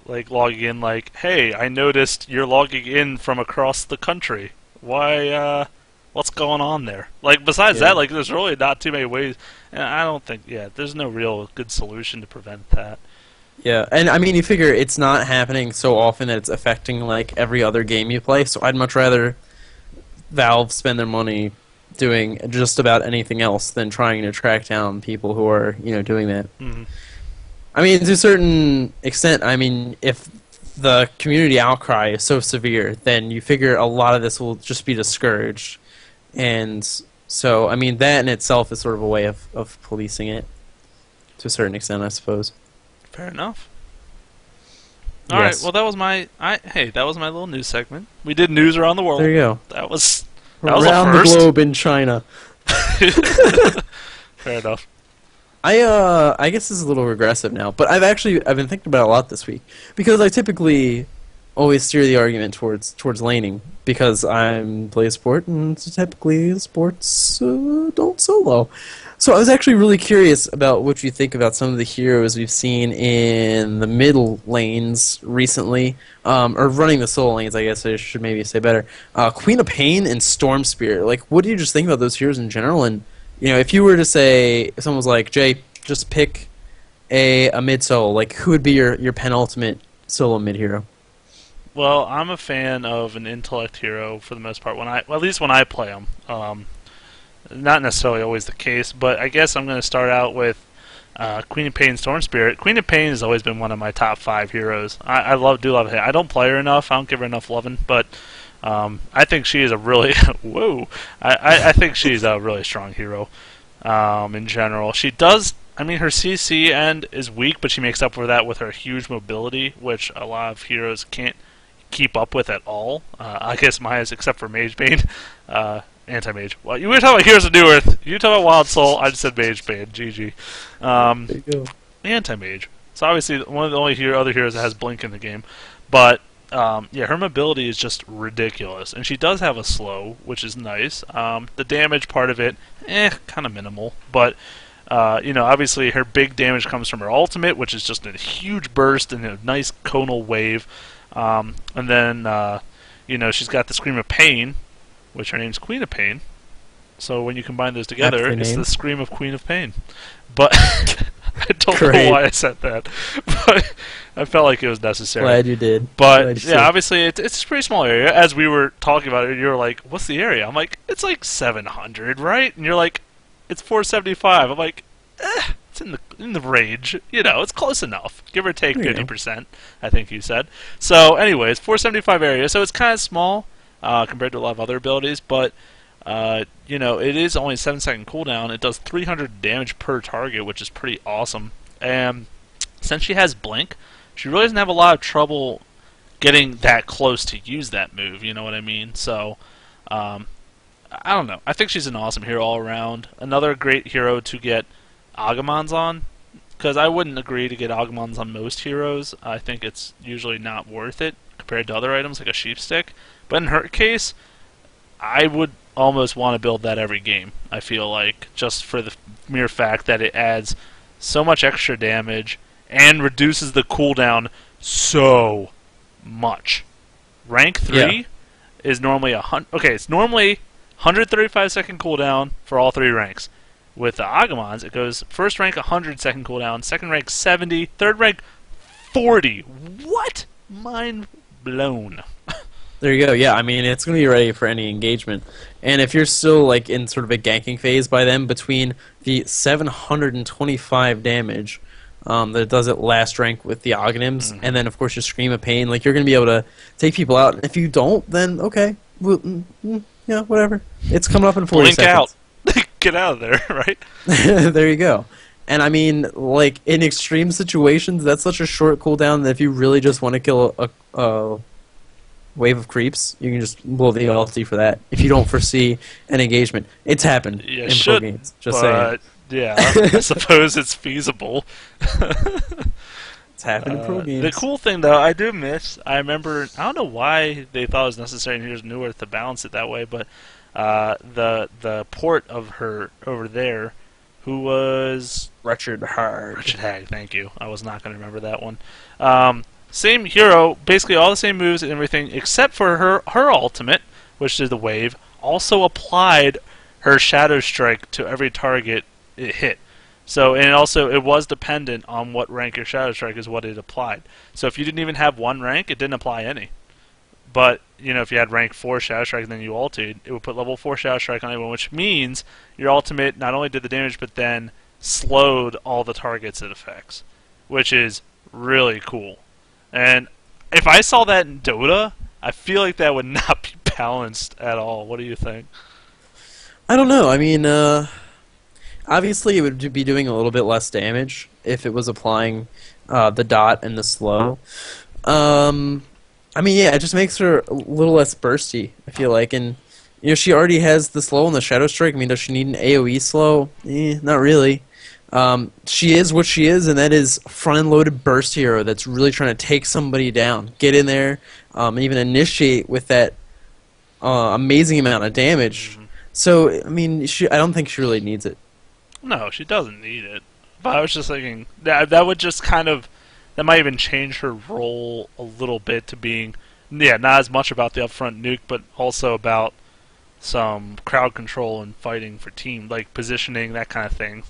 Like, logging in, like, hey, I noticed you're logging in from across the country. Why, what's going on there? Like, besides that, like, there's really not too many ways... And I don't think, there's no real good solution to prevent that. Yeah, and I mean, you figure it's not happening so often that it's affecting, like, every other game you play, so I'd much rather Valve spend their money doing just about anything else than trying to track down people who are, you know, doing that. Mm-hmm. I mean, to a certain extent, I mean, if the community outcry is so severe, then you figure a lot of this will just be discouraged. And so, I mean, that in itself is sort of a way of policing it to a certain extent, I suppose. Fair enough. All right. Well, that was my little news segment. We did news around the world. There you go. That was around a first. the globe in China. Fair enough. I guess this is a little regressive now, but I've been thinking about it a lot this week because I typically always steer the argument towards laning because I'm play a sport and typically sports don't solo. So I was actually really curious about what you think about some of the heroes we've seen in the middle lanes recently, or running the solo lanes, I guess I should maybe say better. Queen of Pain and Storm Spirit. Like, what do you just think about those heroes in general? And if you were to say, if someone was like, Jay, just pick a mid solo, like who would be your penultimate solo mid hero? Well, I'm a fan of an intellect hero for the most part. At least when I play them. Not necessarily always the case, but I guess I'm going to start out with Queen of Pain, Storm Spirit. Queen of Pain has always been one of my top 5 heroes. I do love her. I don't play her enough. I don't give her enough loving, but I think she is a really I think she's a really strong hero in general. She does. I mean, her CC end is weak, but she makes up for that with her huge mobility, which a lot of heroes can't keep up with at all. I guess mine is, except for Mage Bane. Anti-Mage. Well, you were talking about Heroes of New Earth. You talking about Wild Soul. I just said Mage Bane. GG. There you go. Anti-Mage. So obviously one of the only other heroes that has Blink in the game. But, yeah, her mobility is just ridiculous. And she does have a slow, which is nice. The damage part of it, kind of minimal. But, obviously her big damage comes from her ultimate, which is just a huge burst and a nice conal wave. And then, she's got the Scream of Pain, which her name's Queen of Pain. So when you combine those together, it's the Scream of Queen of Pain. But I don't know why I said that. But I felt like it was necessary. Glad you did. But yeah, obviously it's a pretty small area. As we were talking about it, you were like, "What's the area?" I'm like, "It's like 700, right?" And you're like, "It's 475." I'm like, "It's in the range. It's close enough. Give or take 50%." I think you said. So, anyways, 475 area. So it's kind of small. Compared to a lot of other abilities, but it is only a 7-second cooldown. It does 300 damage per target, which is pretty awesome. And since she has Blink, she really doesn't have a lot of trouble getting that close to use that move. You know what I mean? So, I don't know. I think she's an awesome hero all around. Another great hero to get Agamons on, because I wouldn't agree to get Agamons on most heroes. I think it's usually not worth it compared to other items like a Sheep Stick. But in her case, I would almost want to build that every game, I feel like, just for the mere fact that it adds so much extra damage and reduces the cooldown so much. Rank 3 is normally it's normally 135-second cooldown for all 3 ranks. With the Agamons, it goes first rank 100-second cooldown, second rank 70, third rank 40. What? Mind blown. There you go. Yeah, I mean, it's going to be ready for any engagement. And if you're still like in sort of a ganking phase by then, between the 725 damage that it does at last rank with the Oghanims, and then, of course, your Scream of Pain, like, you're going to be able to take people out. And if you don't, then, okay, well, yeah, whatever. It's coming up in 40 seconds. Blink out. Get out of there, right? There you go. And, I mean, like, in extreme situations, that's such a short cooldown that if you really just want to kill a wave of creeps, you can just blow the ulti for that if you don't foresee an engagement. It's happened in pro games. Just saying. Yeah, I suppose it's feasible. It's happened in pro games. The cool thing, though, I do miss. I remember. I don't know why they thought it was necessary in Heroes of New Earth to balance it that way, but the port of her over there, who was Wretched Hag. Wretched Hag. Thank you. I was not going to remember that one. Same hero, basically all the same moves and everything, except for her ultimate, which is the wave, also applied her Shadow Strike to every target it hit. So, and also it was dependent on what rank your Shadow Strike is what it applied. So if you didn't even have one rank, it didn't apply any. But, if you had rank 4 Shadow Strike and then you ulted, it would put level 4 Shadow Strike on everyone, which means your ultimate not only did the damage, but then slowed all the targets it affects. which is really cool. And if I saw that in Dota, I feel like that would not be balanced at all. What do you think? I don't know. I mean, obviously it would be doing a little bit less damage if it was applying the dot and the slow. I mean, yeah, it just makes her a little less bursty, I feel like. And, she already has the slow and the Shadow Strike. I mean, does she need an AoE slow? Not really. She is what she is, and that is front-end loaded burst hero that's really trying to take somebody down, get in there, and even initiate with that amazing amount of damage. Mm-hmm. So, I mean, I don't think she really needs it. No, she doesn't need it. But I was just thinking that would just kind of, that might even change her role a little bit to being, not as much about the upfront nuke, but also about some crowd control and fighting for team, like positioning, that kind of thing.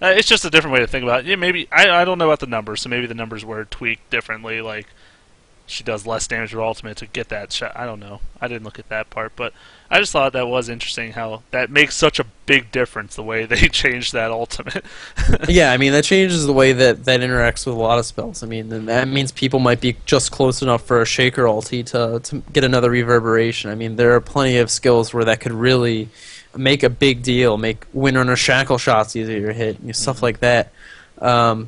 It's just a different way to think about it. Yeah, maybe, I don't know about the numbers, so maybe the numbers were tweaked differently, like she does less damage with ultimate to get that shot. I don't know. I didn't look at that part, but I just thought that was interesting how that makes such a big difference, the way they changed that ultimate. Yeah, I mean, that changes the way that interacts with a lot of spells. I mean, then that means people might be just close enough for a Shaker ulti to get another reverberation. I mean, there are plenty of skills where that could really make a big deal, make Windrunner shackle shots easier to hit, stuff like that. But,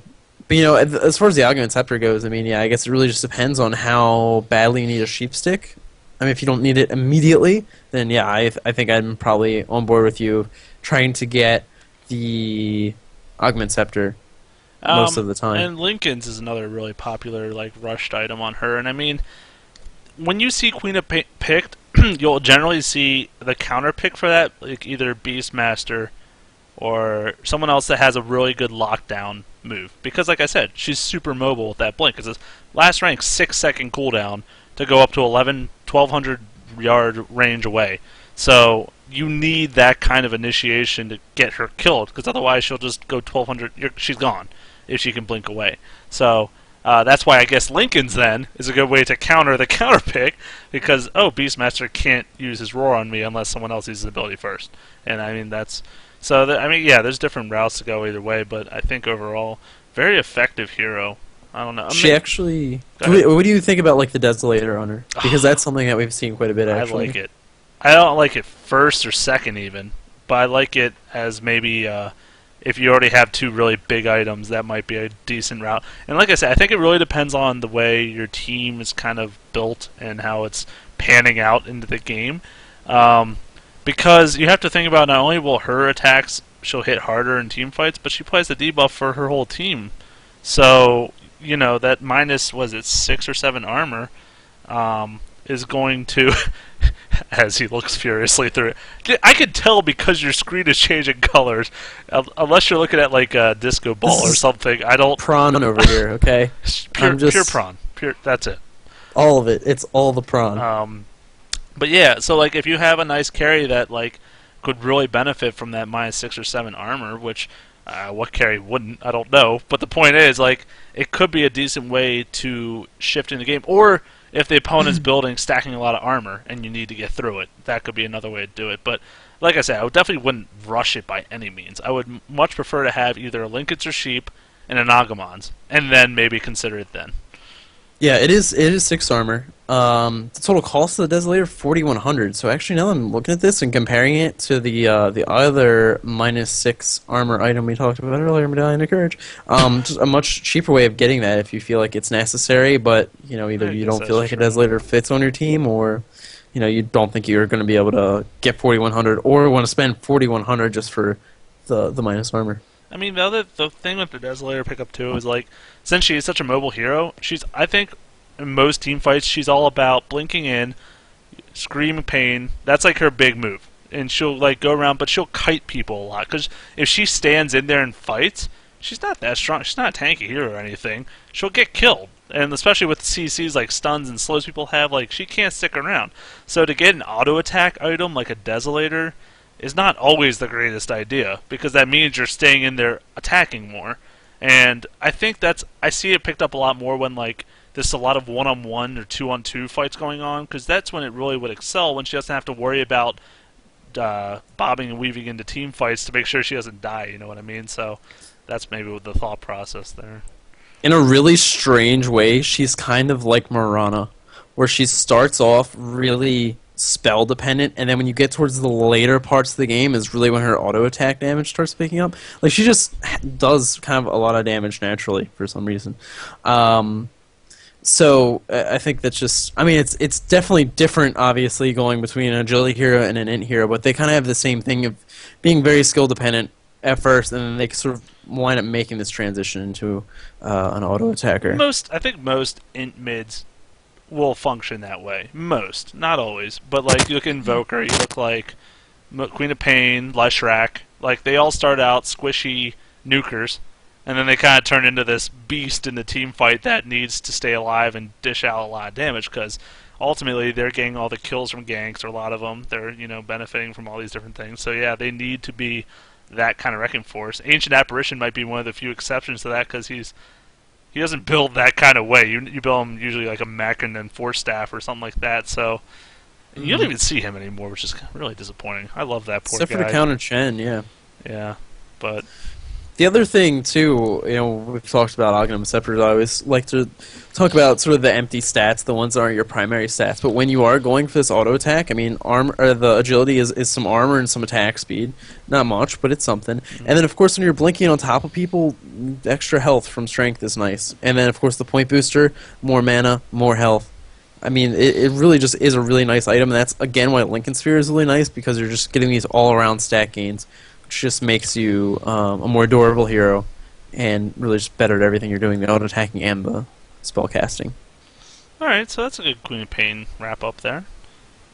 as far as the Augment Scepter goes, I mean, yeah, I guess it really just depends on how badly you need a Sheep Stick. I mean, if you don't need it immediately, then yeah, I think I'm probably on board with you trying to get the Augment Scepter most of the time. And Lincoln's is another really popular, like, rushed item on her. And I mean, when you see Queen of picked, you'll generally see the counter pick for that, like either Beastmaster or someone else that has a really good lockdown move. Because, like I said, she's super mobile with that blink. It's a last rank 6-second cooldown to go up to 1,200 yard range away. So you need that kind of initiation to get her killed, because otherwise she'll just go 1,200. She's gone if she can blink away. So that's why I guess Lincoln's then is a good way to counter the counter pick, because Beastmaster can't use his roar on me unless someone else uses his ability first. And I mean that's so. I mean, yeah, there's different routes to go either way, but I think overall very effective hero. I don't know. She actually. What do you think about like the Desolator on her? Because that's something that we've seen quite a bit. Actually, I like it. I don't like it first or second even, but I like it as maybe if you already have two really big items, that might be a decent route. And like I said, I think it really depends on the way your team is kind of built and how it's panning out into the game. Because you have to think about, not only will her attacks, she'll hit harder in team fights, but she plays the debuff for her whole team. So, that minus, was it 6 or 7 armor, is going to, as he looks furiously through it, I can tell because your screen is changing colors. Unless you're looking at like a disco ball or something, I don't. Prawn over here, okay? Pure prawn. That's it. All of it. It's all the prawn. But yeah, so like if you have a nice carry that like could really benefit from that minus 6 or 7 armor, which what carry wouldn't? I don't know. But the point is, like, it could be a decent way to shift in the game, or if the opponent's building, stacking a lot of armor, and you need to get through it. That could be another way to do it. But, like I said, I definitely wouldn't rush it by any means. I would much prefer to have either a Linkens or Sheep and an Agamons, and then maybe consider it then. Yeah, it is 6 armor. The total cost of the Desolator, 4,100. So actually, now I'm looking at this and comparing it to the other minus 6 armor item we talked about earlier, Medallion of Courage. Just a much cheaper way of getting that if you feel like it's necessary, but either you don't feel like a Desolator fits on your team, or you don't think you're going to be able to get 4,100, or want to spend 4,100 just for the minus armor. I mean, the thing with the Desolator pickup too is, like, since she is such a mobile hero, I think in most team fights she's all about blinking in, screaming pain. That's like her big move, and she'll like go around, but she'll kite people a lot. Because if she stands in there and fights, she's not that strong. She's not a tanky hero or anything. She'll get killed, and especially with CCs like stuns and slows people have, like, she can't stick around. So to get an auto attack item like a Desolator is not always the greatest idea, because that means you're staying in there attacking more. And I think I see it picked up a lot more when, like, there's a lot of 1-on-1 or 2-on-2 fights going on, because that's when it really would excel, when she doesn't have to worry about bobbing and weaving into team fights to make sure she doesn't die, you know what I mean? So that's maybe the thought process there. In a really strange way, she's kind of like Mirana, where she starts off really spell dependent, and then when you get towards the later parts of the game is really when her auto attack damage starts picking up. Like, she just does kind of a lot of damage naturally for some reason. So I think that's just, I mean, it's definitely different, obviously, going between an agility hero and an int hero, but they kind of have the same thing of being very skill dependent at first, and then they sort of wind up making this transition into an auto attacker. I think most int mids will function that way. Most, not always, but like you look at Invoker, you look like Queen of Pain, Leshrac, like they all start out squishy nukers, and then they kind of turn into this beast in the team fight that needs to stay alive and dish out a lot of damage, because ultimately they're getting all the kills from ganks, or a lot of them. They're, you know, benefiting from all these different things. So yeah, they need to be that kind of wrecking force. Ancient Apparition might be one of the few exceptions to that, because he doesn't build that kind of way. You build him usually like a mech and then Force Staff or something like that. So you don't even see him anymore, which is really disappointing. I love that poor Except guy. for the counter Chen, yeah. Yeah, but the other thing, too, you know, we've talked about Aghanim Scepters. I always like to talk about sort of the empty stats, the ones that aren't your primary stats. But when you are going for this auto attack, I mean, the agility is some armor and some attack speed. Not much, but it's something. Mm-hmm. And then, of course, when you're blinking on top of people, extra health from strength is nice. And then, of course, the point booster, more mana, more health. I mean, it really just is a really nice item. And that's, again, why Lincoln Sphere is really nice, because you're just getting these all-around stat gains, which just makes you a more durable hero and really just better at everything you're doing, the auto-attacking and the spell casting. Alright, so that's a good Queen of Pain wrap-up there.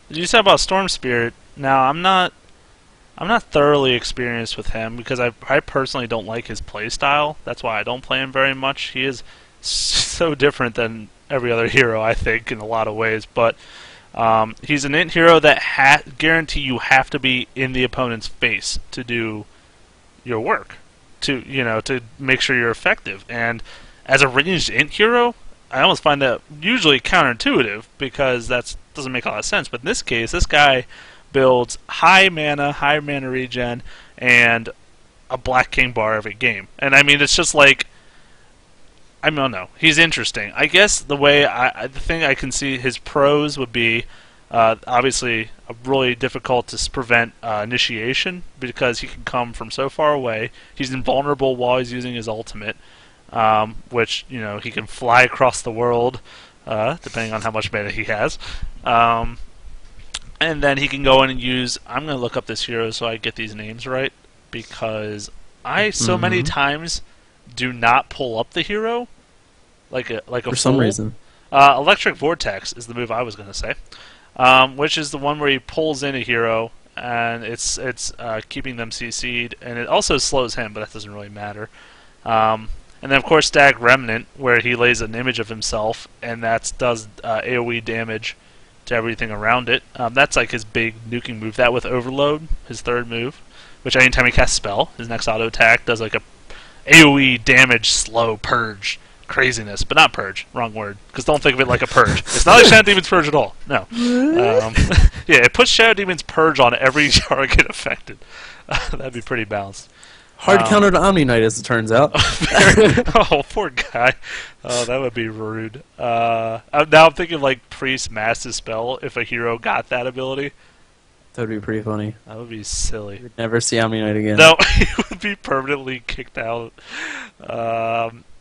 You said about Storm Spirit. Now, I'm not thoroughly experienced with him, because I personally don't like his playstyle. That's why I don't play him very much. He is so different than every other hero, I think, in a lot of ways, but he's an int hero that guarantee you have to be in the opponent's face to do your work, to make sure you're effective. And as a ranged int hero, I almost find that usually counterintuitive, because that doesn't make a lot of sense. But in this case, this guy builds high mana regen, and a Black King bar every game. And I mean, it's just like, I don't know. He's interesting. I guess the thing I can see his pros would be, obviously, really difficult to prevent initiation, because he can come from so far away. He's invulnerable while he's using his ultimate, which, you know, he can fly across the world, depending on how much mana he has. And then he can go in and use, I'm going to look up this hero so I get these names right, because I so many times do not pull up the hero like a for some reason. Electric Vortex is the move I was going to say, which is the one where he pulls in a hero, and it's keeping them CC'd, and it also slows him, but that doesn't really matter. And then, of course, Stag Remnant, where he lays an image of himself, and that does AoE damage to everything around it. That's like his big nuking move. That with Overload, his third move, which anytime he casts spell, his next auto attack does like a AoE damage slow purge craziness, but not purge, wrong word, because don't think of it like a purge. It's not like Shadow Demon's purge at all. No. Yeah, it puts Shadow Demon's purge on every target affected. That'd be pretty balanced. Hard counter to Omni Knight, as it turns out. Oh, poor guy. Oh, that would be rude. Now I'm thinking like Priest Master Spell if a hero got that ability. That would be pretty funny. That would be silly. We'd never see Omni Knight again. No, he would be permanently kicked out.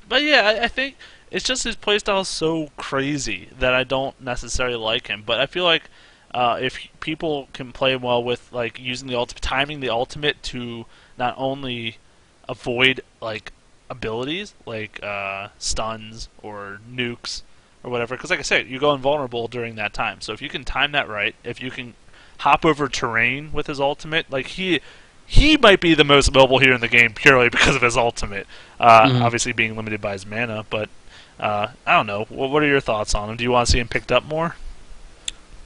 But yeah, I think it's just his playstyle is so crazy that I don't necessarily like him. But I feel like if people can play well with like using the timing the ultimate to not only avoid like abilities like stuns or nukes or whatever, because like I said, you go invulnerable during that time. So if you can time that right, if you can hop over terrain with his ultimate, like he might be the most mobile here in the game purely because of his ultimate. Obviously being limited by his mana, but I don't know. What are your thoughts on him? Do you want to see him picked up more?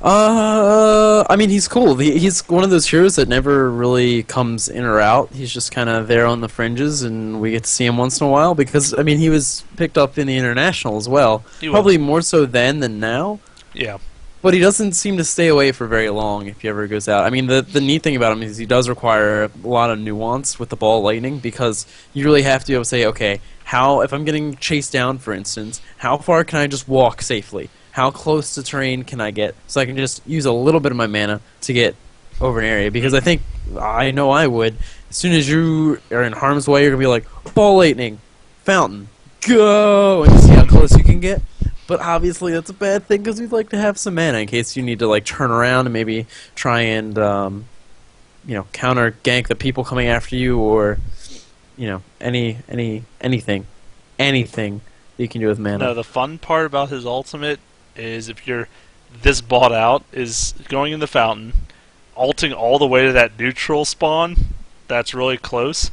I mean, he's cool. He's one of those heroes that never really comes in or out. He's just kind of there on the fringes, and we get to see him once in a while because, I mean, he was picked up in the International as well. Probably more so then than now. Yeah. But he doesn't seem to stay away for very long if he ever goes out. I mean, the neat thing about him is he does require a lot of nuance with the ball lightning, because you really have to be able to say, okay, if I'm getting chased down, for instance, how far can I just walk safely? How close to terrain can I get so I can just use a little bit of my mana to get over an area? Because I know I would. As soon as you are in harm's way, you're gonna be like, ball lightning, fountain, go, and see how close you can get. But obviously that's a bad thing because we'd like to have some mana in case you need to like turn around and maybe try and counter gank the people coming after you, or anything you can do with mana. No, the fun part about his ultimate is if you're this bought out is going in the fountain, ulting all the way to that neutral spawn that's really close,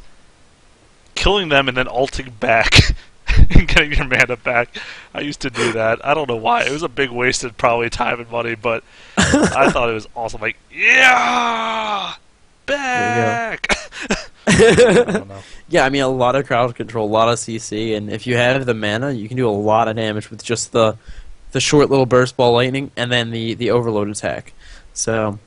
killing them, and then ulting back and getting your mana back. I used to do that. I don't know why. It was a big wasted probably time and money, but I thought it was awesome. Like, yeah! Back! I don't know. Yeah, I mean, a lot of crowd control, a lot of CC, and if you have the mana, you can do a lot of damage with just the short little burst ball lightning and then the overload attack. So,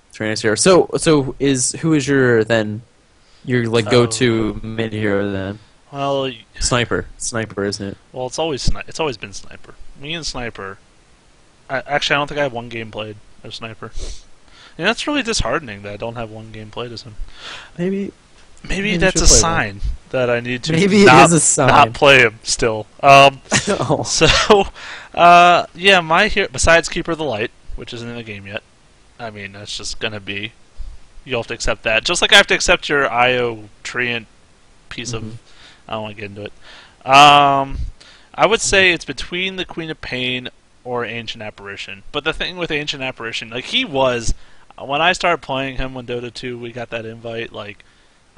it's very nice here. So who is your like go-to mid hero then? Well, Sniper, isn't it? Well, it's always been Sniper. Me and Sniper. Actually, I don't think I have one game played as Sniper. And that's really disheartening that I don't have one game played as him. Maybe that's a sign that I need to not play him still. Oh. So, my hero, besides Keeper of the Light, which isn't in the game yet, I mean, that's just going to be... You'll have to accept that. Just like I have to accept your IO Treant piece of... I don't want to get into it. I would say it's between the Queen of Pain or Ancient Apparition. But the thing with Ancient Apparition, like, he was... When I started playing him when Dota 2, we got that invite, like...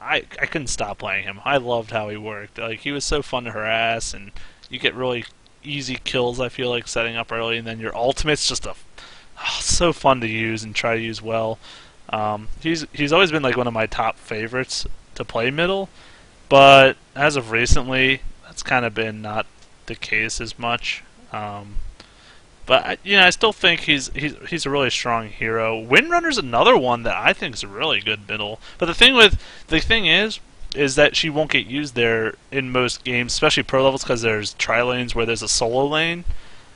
I couldn't stop playing him. I loved how he worked. Like, he was so fun to harass, and you get really easy kills, I feel like, setting up early, and then your ultimate's just so fun to use and try to use well. He's always been like one of my top favorites to play middle, but as of recently, that's kind of been not the case as much. But I still think he's a really strong hero. Windrunner's another one that I think is a really good middle. But the thing is that she won't get used there in most games, especially pro levels, because there's tri lanes where there's a solo lane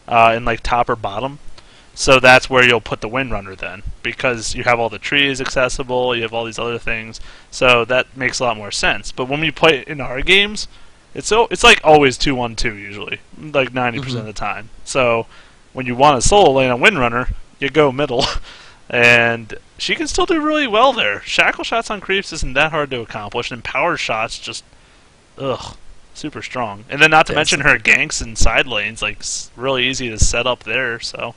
in like top or bottom. So that's where you'll put the Windrunner then, because you have all the trees accessible, you have all these other things. So that makes a lot more sense. But when we play in our games, it's like always 2-1-2 usually, like 90% of the time. So when you want a solo lane on Windrunner, you go middle, and she can still do really well there. Shackle shots on creeps isn't that hard to accomplish, and power shots just, super strong. And then not to mention her ganks and side lanes, like really easy to set up there. So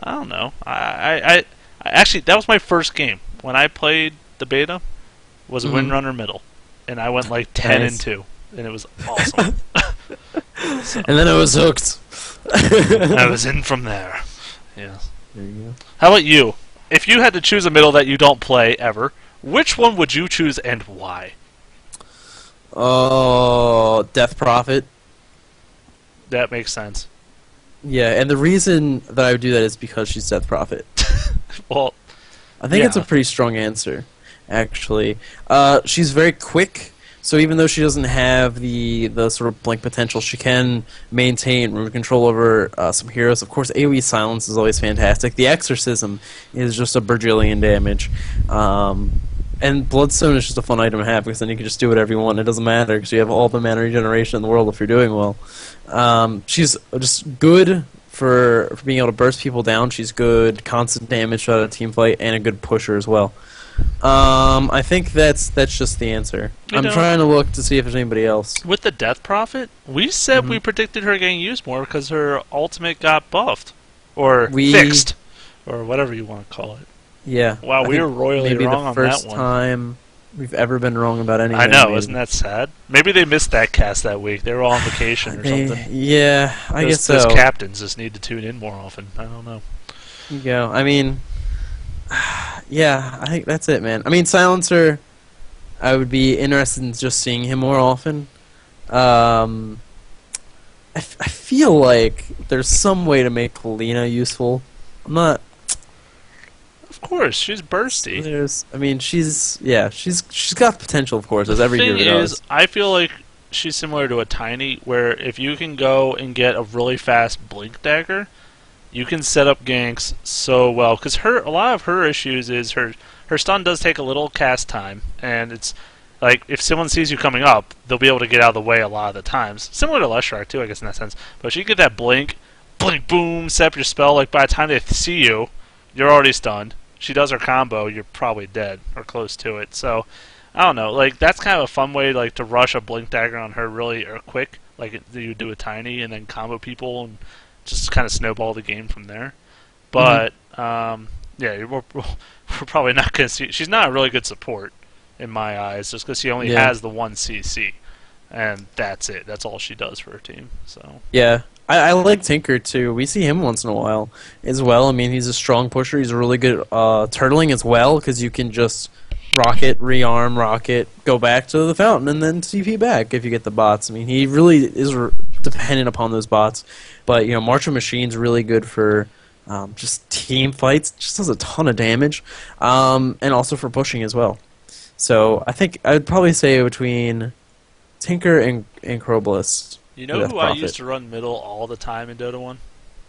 I don't know. I actually, that was my first game when I played the beta. Was Windrunner middle, and I went like 10-2, and it was awesome. So. And then I was hooked. I was in from there. Yeah. There you go. How about you? If you had to choose a middle that you don't play ever, which one would you choose and why? Oh, Death Prophet. That makes sense. Yeah, and the reason that I would do that is because she's Death Prophet. Well, I think it's a pretty strong answer, actually. She's very quick. So even though she doesn't have the sort of blink potential, she can maintain room control over some heroes. Of course, AoE Silence is always fantastic. The Exorcism is just a bajillion damage. And Bloodstone is just a fun item to have, because then you can just do whatever you want. It doesn't matter, because you have all the mana regeneration in the world if you're doing well. She's just good for being able to burst people down. She's good constant damage out of a team fight, and a good pusher as well. I think that's just the answer. I'm trying to look to see if there's anybody else. With the Death Prophet, we said we predicted her getting used more because her ultimate got buffed. Or fixed. Or whatever you want to call it. Yeah. Wow, we were royally wrong on that one. Maybe the first time we've ever been wrong about anything. I know, isn't that sad? Maybe they missed that cast that week. They were all on vacation or something. Yeah, I guess so. Those captains just need to tune in more often. I don't know. There you go. I mean... Yeah, I think that's it, man. I mean, Silencer, I would be interested in just seeing him more often. I feel like there's some way to make Lena useful. I'm not... Of course, she's bursty. She's got potential, of course, as every hero does. I feel like she's similar to a Tiny, where if you can go and get a really fast Blink Dagger, you can set up ganks so well. Because a lot of her issues is her stun does take a little cast time, and it's like if someone sees you coming up, they'll be able to get out of the way a lot of the times. Similar to Leshrac too, I guess in that sense. But she can get that blink, boom, set up your spell. Like by the time they see you, you're already stunned. She does her combo, you're probably dead or close to it. So I don't know. Like that's kind of a fun way like to rush a blink dagger on her really quick, like you do a Tiny, and then combo people and just kind of snowball the game from there. But yeah, we're probably not going to see. She's not a really good support in my eyes, just because she only has the one CC, and that's it. That's all she does for her team. So yeah, I like Tinker too. We see him once in a while as well. I mean, he's a strong pusher. He's a really good turtling as well, because you can just rocket, rearm, rocket, go back to the fountain, and then TP back if you get the bots. I mean, he really is dependent upon those bots. But you know, March of Machine's really good for just team fights. Just does a ton of damage, and also for pushing as well. So I think I would probably say between Tinker and Crobalist. You know who I used to run middle all the time in Dota 1?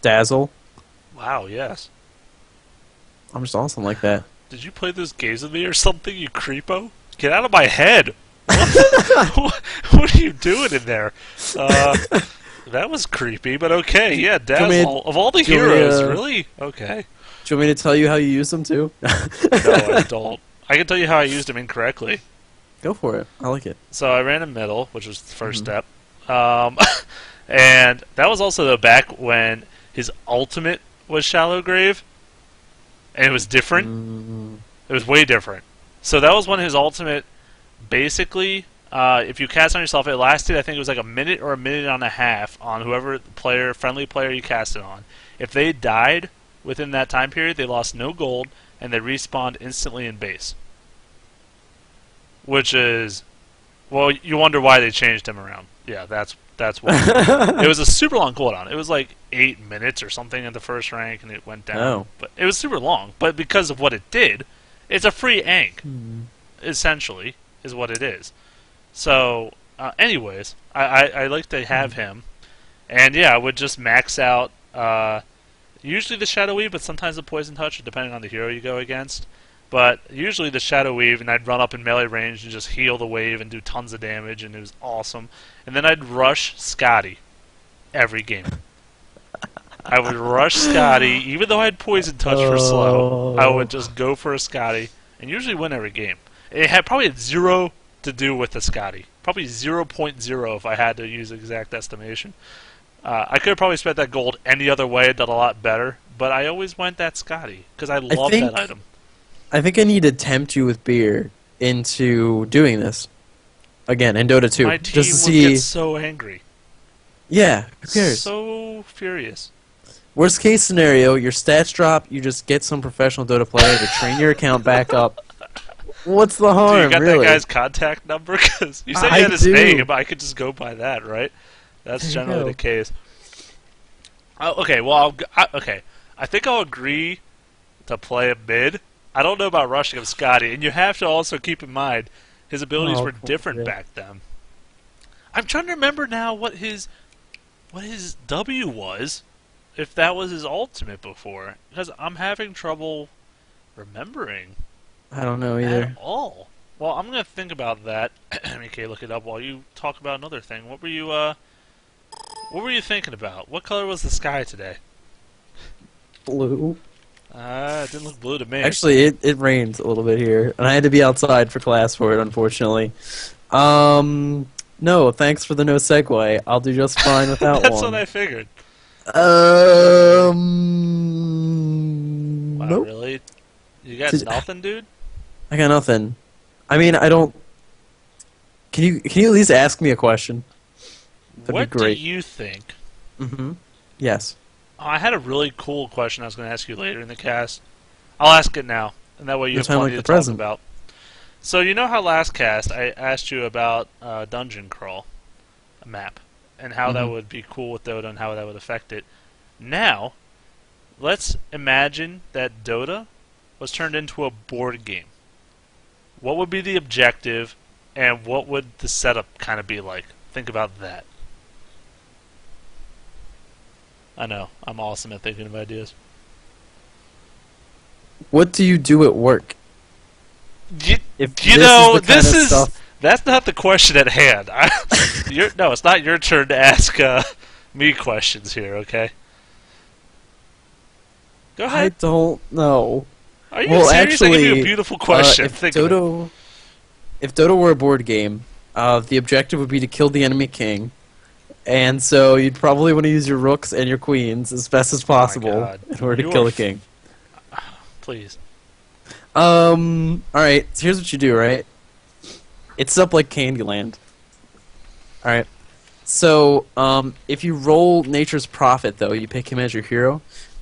Dazzle. Wow, yes. I'm just awesome like that. Did you play those games with me or something, you creepo? Get out of my head! What are you doing in there? That was creepy, but okay, yeah, Dazzle. Of all the heroes, really? Okay. Do you want me to tell you how you use them too? No, I don't. I can tell you how I used him incorrectly. Go for it. I like it. So I ran in middle, which was the first step. And that was also back when his ultimate was Shallow Grave. And it was different. It was way different. So that was when his ultimate, basically, if you cast on yourself, it lasted, I think it was like a minute or a minute and a half on whoever friendly player you cast it on. If they died within that time period, they lost no gold, and they respawned instantly in base. Which is, well, you wonder why they changed him around. Yeah, that's why. It was a super long cooldown. It was like 8 minutes or something in the first rank, and it went down. Oh. But it was super long. But because of what it did, it's a free ank, essentially, is what it is. So, anyways, I like to have him. And yeah, I would just max out usually the Shadow Weave, but sometimes the Poison Touch, depending on the hero you go against. But usually the Shadow Weave, and I'd run up in melee range and just heal the wave and do tons of damage, and it was awesome. And then I'd rush Scotty every game. I would rush Scotty, even though I had Poison Touch for slow. I would just go for a Scotty, and usually win every game. It had probably zero to do with the Scotty. Probably 0.0 if I had to use exact estimation. I could have probably spent that gold any other way, done a lot better, but I always went that Scotty, because I love that item. I think I need to tempt you with beer into doing this again in Dota 2. My team just to would see... get so angry. Yeah, who cares? So furious. Worst case scenario, your stats drop, you just get some professional Dota player to train your account back up. What's the harm, Do you got really? that guy's contact number? Because you said you had his name. I could just go by that, right? That's generally the case. Okay, well, I think I'll agree to play a mid. I don't know about rushing of Scotty, and you have to also keep in mind his abilities were different back then. I'm trying to remember now what his W was, if that was his ultimate before, because I'm having trouble remembering. I don't know either. At all. Well, I'm gonna think about that. Okay, look it up while you talk about another thing. What were you thinking about? What color was the sky today? Blue. It didn't look blue to me. Actually, it rained a little bit here, and I had to be outside for class for it, unfortunately. No, thanks for the no segue. I'll do just fine without That's one. what I figured. Wow, nope. really? You got nothing, dude? I got nothing. I mean, I don't... Can you at least ask me a question? That'd What be great. do you think? Yes. I had a really cool question I was going to ask you later in the cast. I'll ask it now, and that way you have plenty to talk about. So you know how last cast I asked you about Dungeon Crawl map, and how that would be cool with Dota and how that would affect it. Now, let's imagine that Dota was turned into a board game. What would be the objective, and what would the setup kind of be like? Think about that. I know. I'm awesome at thinking of ideas. What do you do at work? If That's not the question at hand. No, it's not your turn to ask me questions here, okay? Go ahead. I don't know. Are you serious? Actually, I gave you a beautiful question. If Dota were a board game, the objective would be to kill the enemy king, and so you'd probably want to use your rooks and your queens as best as possible in order to kill the king. Please. Alright, so here's what you do, right? It's up like Candyland. Alright. So, if you roll Nature's Prophet, though, you pick him as your hero,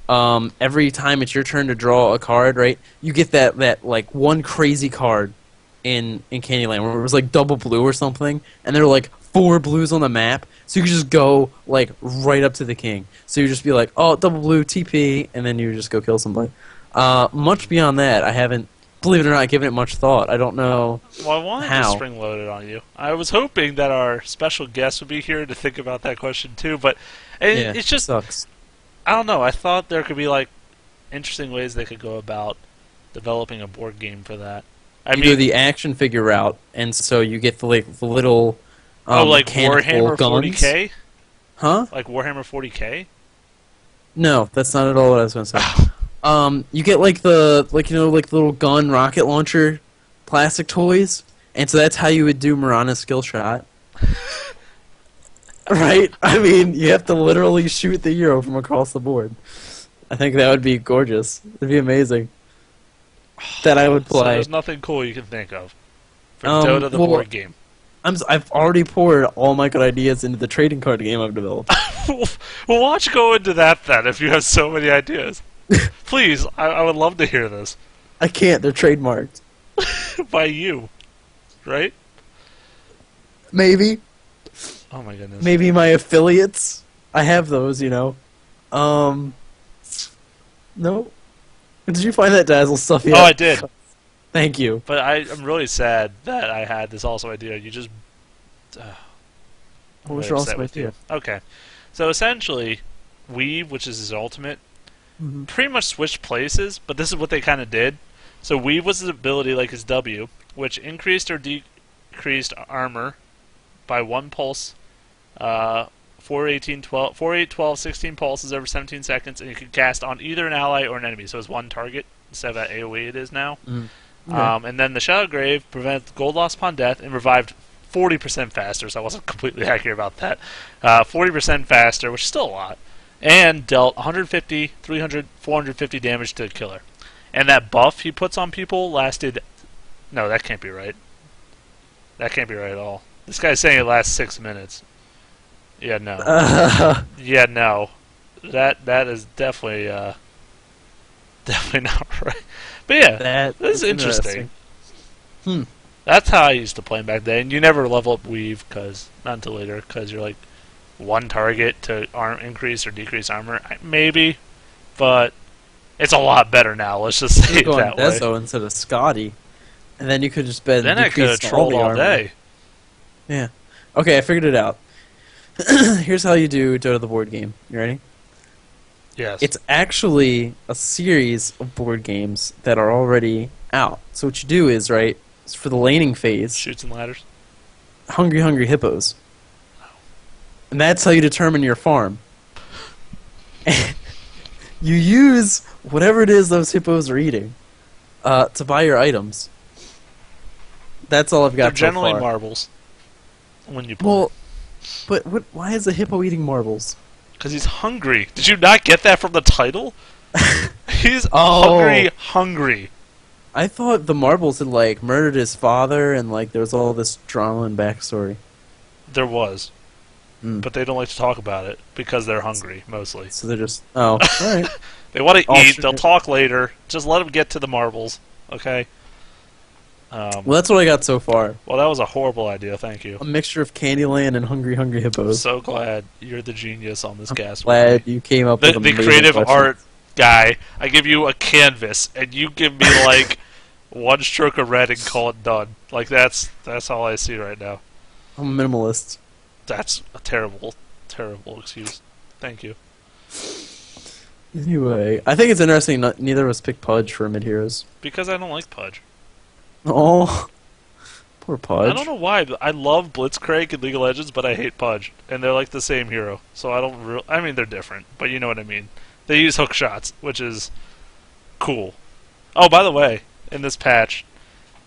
every time it's your turn to draw a card, right, you get that like, one crazy card in Candyland where it was, like, double blue or something, and there were, like, 4 blues on the map, so you could just go, like, right up to the king. So you just be like, oh, double blue, TP, and then you just go kill somebody. Much beyond that, I haven't, believe it or not, given it much thought. I don't know Well, I wanted to spring-load it on you. I was hoping that our special guest would be here to think about that question, too, but it's just... sucks. I don't know. I thought there could be, like, interesting ways they could go about developing a board game for that. You go the action figure route, and so you get the little like Warhammer 40K? Huh? Like Warhammer 40K? No, that's not at all what I was going to say. You get like the little gun rocket launcher plastic toys, and so that's how you would do Mirana's skill shot. Right? I mean, you have to literally shoot the hero from across the board. I think that would be gorgeous. It'd be amazing. That I would play. So there's nothing cool you can think of for Dota the board game. I've already poured all my good ideas into the trading card game I've developed. Well, why don't you go into that then if you have so many ideas? Please, I would love to hear this. I can't. They're trademarked. By you, right? Maybe. Oh my goodness. Maybe my affiliates. I have those, you know. No. Did you find that Dazzle stuff yet? Oh, I did. Thank you. But I'm really sad that I had this awesome idea. You just... what was your awesome idea? Okay. So essentially, Weave, which is his ultimate, pretty much switched places, but this is what they kind of did. So Weave was his ability, like his W, which increased or decreased armor by 1 pulse, 4, 8, 12, 16 pulses over 17 seconds, and you could cast on either an ally or an enemy. So it's one target instead of that AoE it is now. And then the Shadow Grave prevents gold loss upon death and revived 40% faster, so I wasn't completely accurate about that. 40% faster, which is still a lot. And dealt 150, 300, 450 damage to the killer. And that buff he puts on people lasted... No, that can't be right. That can't be right at all. This guy's saying it lasts 6 minutes. Yeah, no. Yeah, no. That is definitely definitely not right. But yeah, this is interesting. That's how I used to play back then. You never level up Weave, not until later, because you're like one target to increase or decrease armor. Maybe, but it's a lot better now. Let's just say it that way. Dezo instead of Scotty, and then you could just been. Then I could have trolled all day. Yeah. Okay, I figured it out. Here's how you do Dota the board game. You ready? Yes. It's actually a series of board games that are already out. So what you do is, right, for the laning phase... Shoots and ladders? Hungry Hungry Hippos. And that's how you determine your farm. You use whatever it is those hippos are eating to buy your items. That's all I've got so far. They're generally marbles when you play. Well, but why is a hippo eating marbles? Because he's hungry. Did you not get that from the title? He's hungry. I thought the marbles had, like, murdered his father and, like, there was all this drama and backstory. There was. But they don't like to talk about it because they're hungry, mostly. So they're just... Oh, alright. They want to eat. They'll talk later. Just let them get to the marbles, okay? Well, that's what I got so far. Well, that was a horrible idea. Thank you. A mixture of Candyland and Hungry Hungry Hippos. I'm so glad you're the genius on this cast. Glad you came up with the creative art guy. I give you a canvas, and you give me like one stroke of red and call it done. Like that's all I see right now. I'm a minimalist. That's a terrible, terrible excuse. Thank you. Anyway, I think it's interesting neither of us picked Pudge for mid heroes. Because I don't like Pudge. Oh, poor Pudge. I don't know why, but I love Blitzcrank in League of Legends, but I hate Pudge. And they're like the same hero. So I don't I mean, they're different, but you know what I mean. They use hook shots, which is cool. Oh, by the way, in this patch,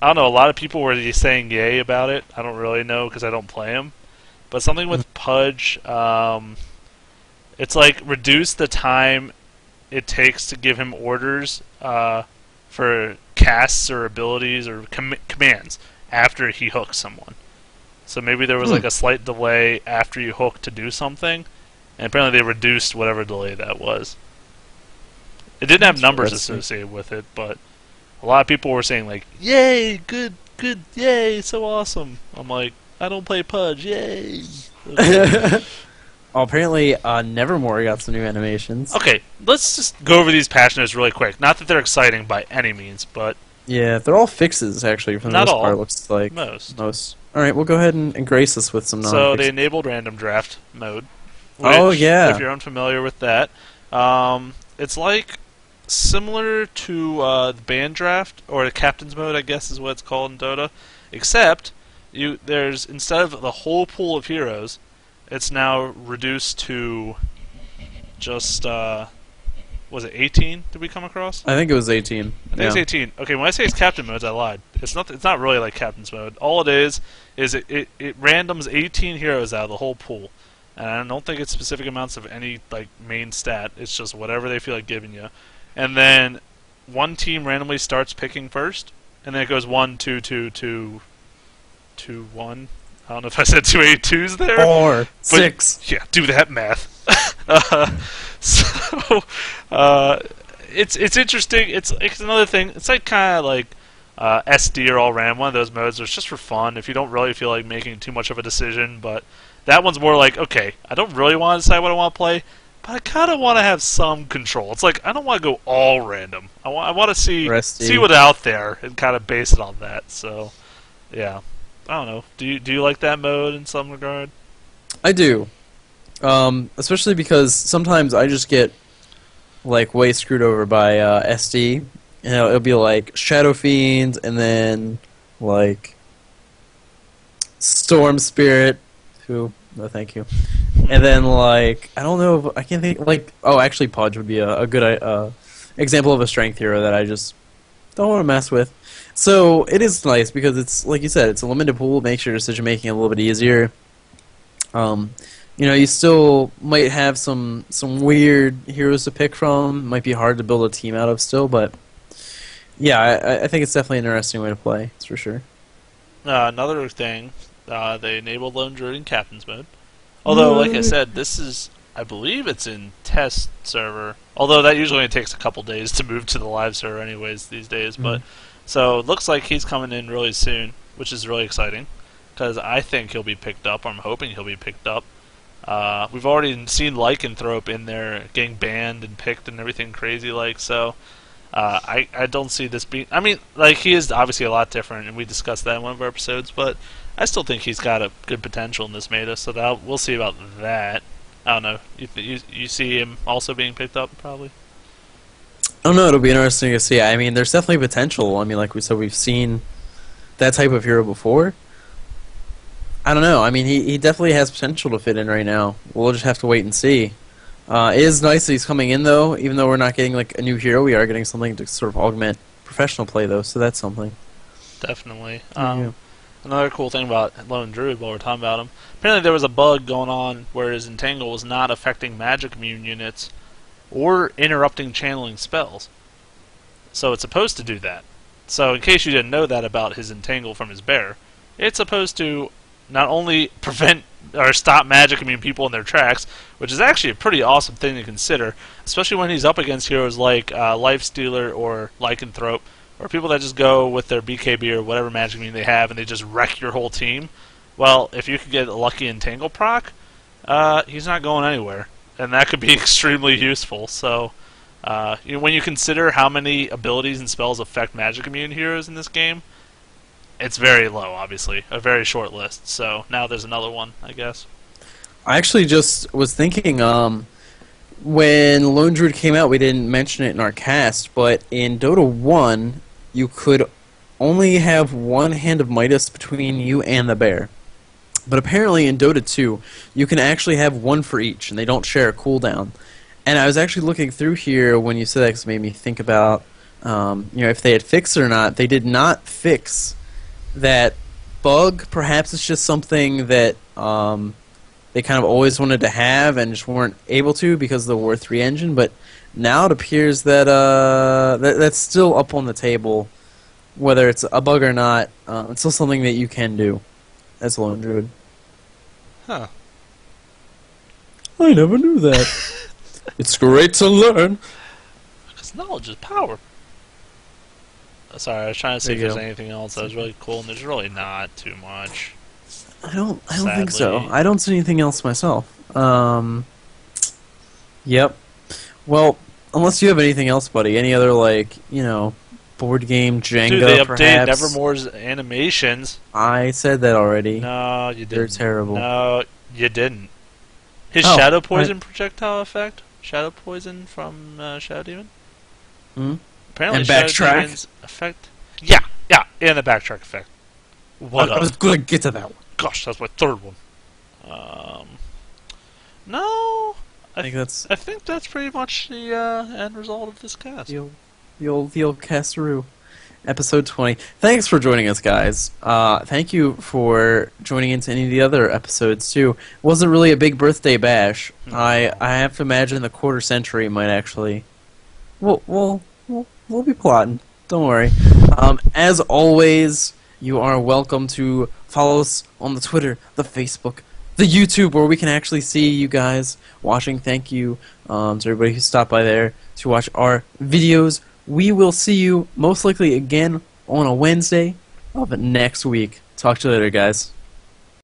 I don't know, a lot of people were saying yay about it. I don't really know because I don't play him. But something with Pudge, it's like reduce the time it takes to give him orders for casts or abilities or commands after he hooks someone. So maybe there was like a slight delay after you hook to do something, and apparently they reduced whatever delay that was. It didn't have numbers associated with it, but a lot of people were saying like, "Yay, good, yay, so awesome." I'm like, I don't play Pudge, yay. Oh, apparently, Nevermore got some new animations. Okay, let's just go over these patch notes really quick. Not that they're exciting by any means, but yeah, they're all fixes actually. For the most part, looks like most. All right, we'll go ahead and grace us with some. So they enabled random draft mode. Which, oh yeah. If you're unfamiliar with that, it's like similar to the band draft or the captain's mode, I guess is what it's called in Dota, except there's instead of the whole pool of heroes, it's now reduced to just was it 18? Did we come across? I think it was 18. I think it's 18. Okay, when I say it's captain modes, I lied. It's not really like captain's mode. All it is it randoms 18 heroes out of the whole pool. And I don't think it's specific amounts of any like main stat. It's just whatever they feel like giving you. And then one team randomly starts picking first, and then it goes 1, 2, 2, 2, 2, 1. I don't know if I said 2 8 2s there. 4, 6. Yeah, do that math. It's interesting. It's another thing. It's like kind of like SD or All Ram, one of those modes. It's just for fun if you don't really feel like making too much of a decision. But that one's more like, okay, I don't really want to decide what I want to play, but I kind of want to have some control. It's like I don't want to go all random. I want to see what's out there and kind of base it on that. So, yeah. I don't know. Do you like that mode in some regard? I do, especially because sometimes I just get like way screwed over by SD. You know, it'll be like Shadow Fiend, and then like Storm Spirit. Who? No, thank you. And then like I don't know. If, I can't think. Like actually, Pudge would be a good example of a strength hero that I just don't want to mess with. So it is nice because it's like you said, it's a limited pool. It makes your decision making a little bit easier. You know, you still might have some weird heroes to pick from. Might be hard to build a team out of still, but yeah, I think it's definitely an interesting way to play. That's for sure. Another thing, they enabled Lone Druid in Captain's mode. Although, like I said, this is, I believe it's in test server. Although that usually only takes a couple days to move to the live server anyways these days, but. So it looks like he's coming in really soon, which is really exciting, because I think he'll be picked up. I'm hoping he'll be picked up. We've already seen Lycanthrope in there getting banned and picked and everything crazy like, so I don't see this being... I mean, like, he is obviously a lot different, and we discussed that in one of our episodes, but I still think he's got a good potential in this meta, so we'll see about that. I don't know. You see him also being picked up, probably? I don't know, it'll be interesting to see. I mean, there's definitely potential. I mean, like we said, we've seen that type of hero before. I don't know. I mean, he definitely has potential to fit in right now. We'll just have to wait and see. It is nice that he's coming in, though. Even though we're not getting like a new hero, we are getting something to sort of augment professional play, though, so that's something. Definitely. Another cool thing about Lone Druid, while we're talking about him, apparently there was a bug going on where his Entangle was not affecting magic immune units or interrupting channeling spells. So it's supposed to do that. So in case you didn't know that about his Entangle from his bear, it's supposed to not only prevent or stop magic immune people in their tracks, which is actually a pretty awesome thing to consider, especially when he's up against heroes like Lifestealer or Lycanthrope, or people that just go with their BKB or whatever magic immune they have and they just wreck your whole team. Well, if you could get a lucky Entangle proc, he's not going anywhere. And that could be extremely useful. So, when you consider how many abilities and spells affect magic immune heroes in this game, it's very low, obviously. A very short list. So, now there's another one, I guess. I actually just was thinking, when Lone Druid came out, we didn't mention it in our cast, but in Dota 1, you could only have one hand of Midas between you and the bear. But apparently in Dota 2, you can actually have one for each, and they don't share a cooldown. And I was actually looking through here when you said that, 'cause it made me think about, if they had fixed it or not. They did not fix that bug. Perhaps it's just something that they kind of always wanted to have and just weren't able to because of the War 3 engine. But now it appears that, that's still up on the table, whether it's a bug or not. It's still something that you can do as a Lone Druid. Huh. I never knew that. It's great to learn. Because knowledge is power. Sorry, I was trying to see if there's anything else that was really cool, and there's really not too much. I don't think so. Sadly. I don't see anything else myself. Yep. Well, unless you have anything else, buddy. Any other, board game, Jenga, Dude, they updated perhaps? Nevermore's animations. I said that already. No, you didn't. They're terrible. No, you didn't. His Oh, Shadow Poison projectile effect? Shadow Poison from Shadow Demon? Hmm? Apparently And Shadow backtrack? Demon's effect... Yeah, and the backtrack effect. What I was going to get to that one. Gosh, that's my third one. No, I think that's I think that's pretty much the end result of this cast. the old Castaroo. Episode 20. Thanks for joining us, guys. Thank you for joining into any of the other episodes, too. It wasn't really a big birthday bash. No. I have to imagine the quarter century might actually... We'll be plotting. Don't worry. As always, you are welcome to follow us on the Twitter, the Facebook, the YouTube, where we can actually see you guys watching. Thank you to everybody who stopped by there to watch our videos. We will see you most likely again on a Wednesday of next week. Talk to you later, guys.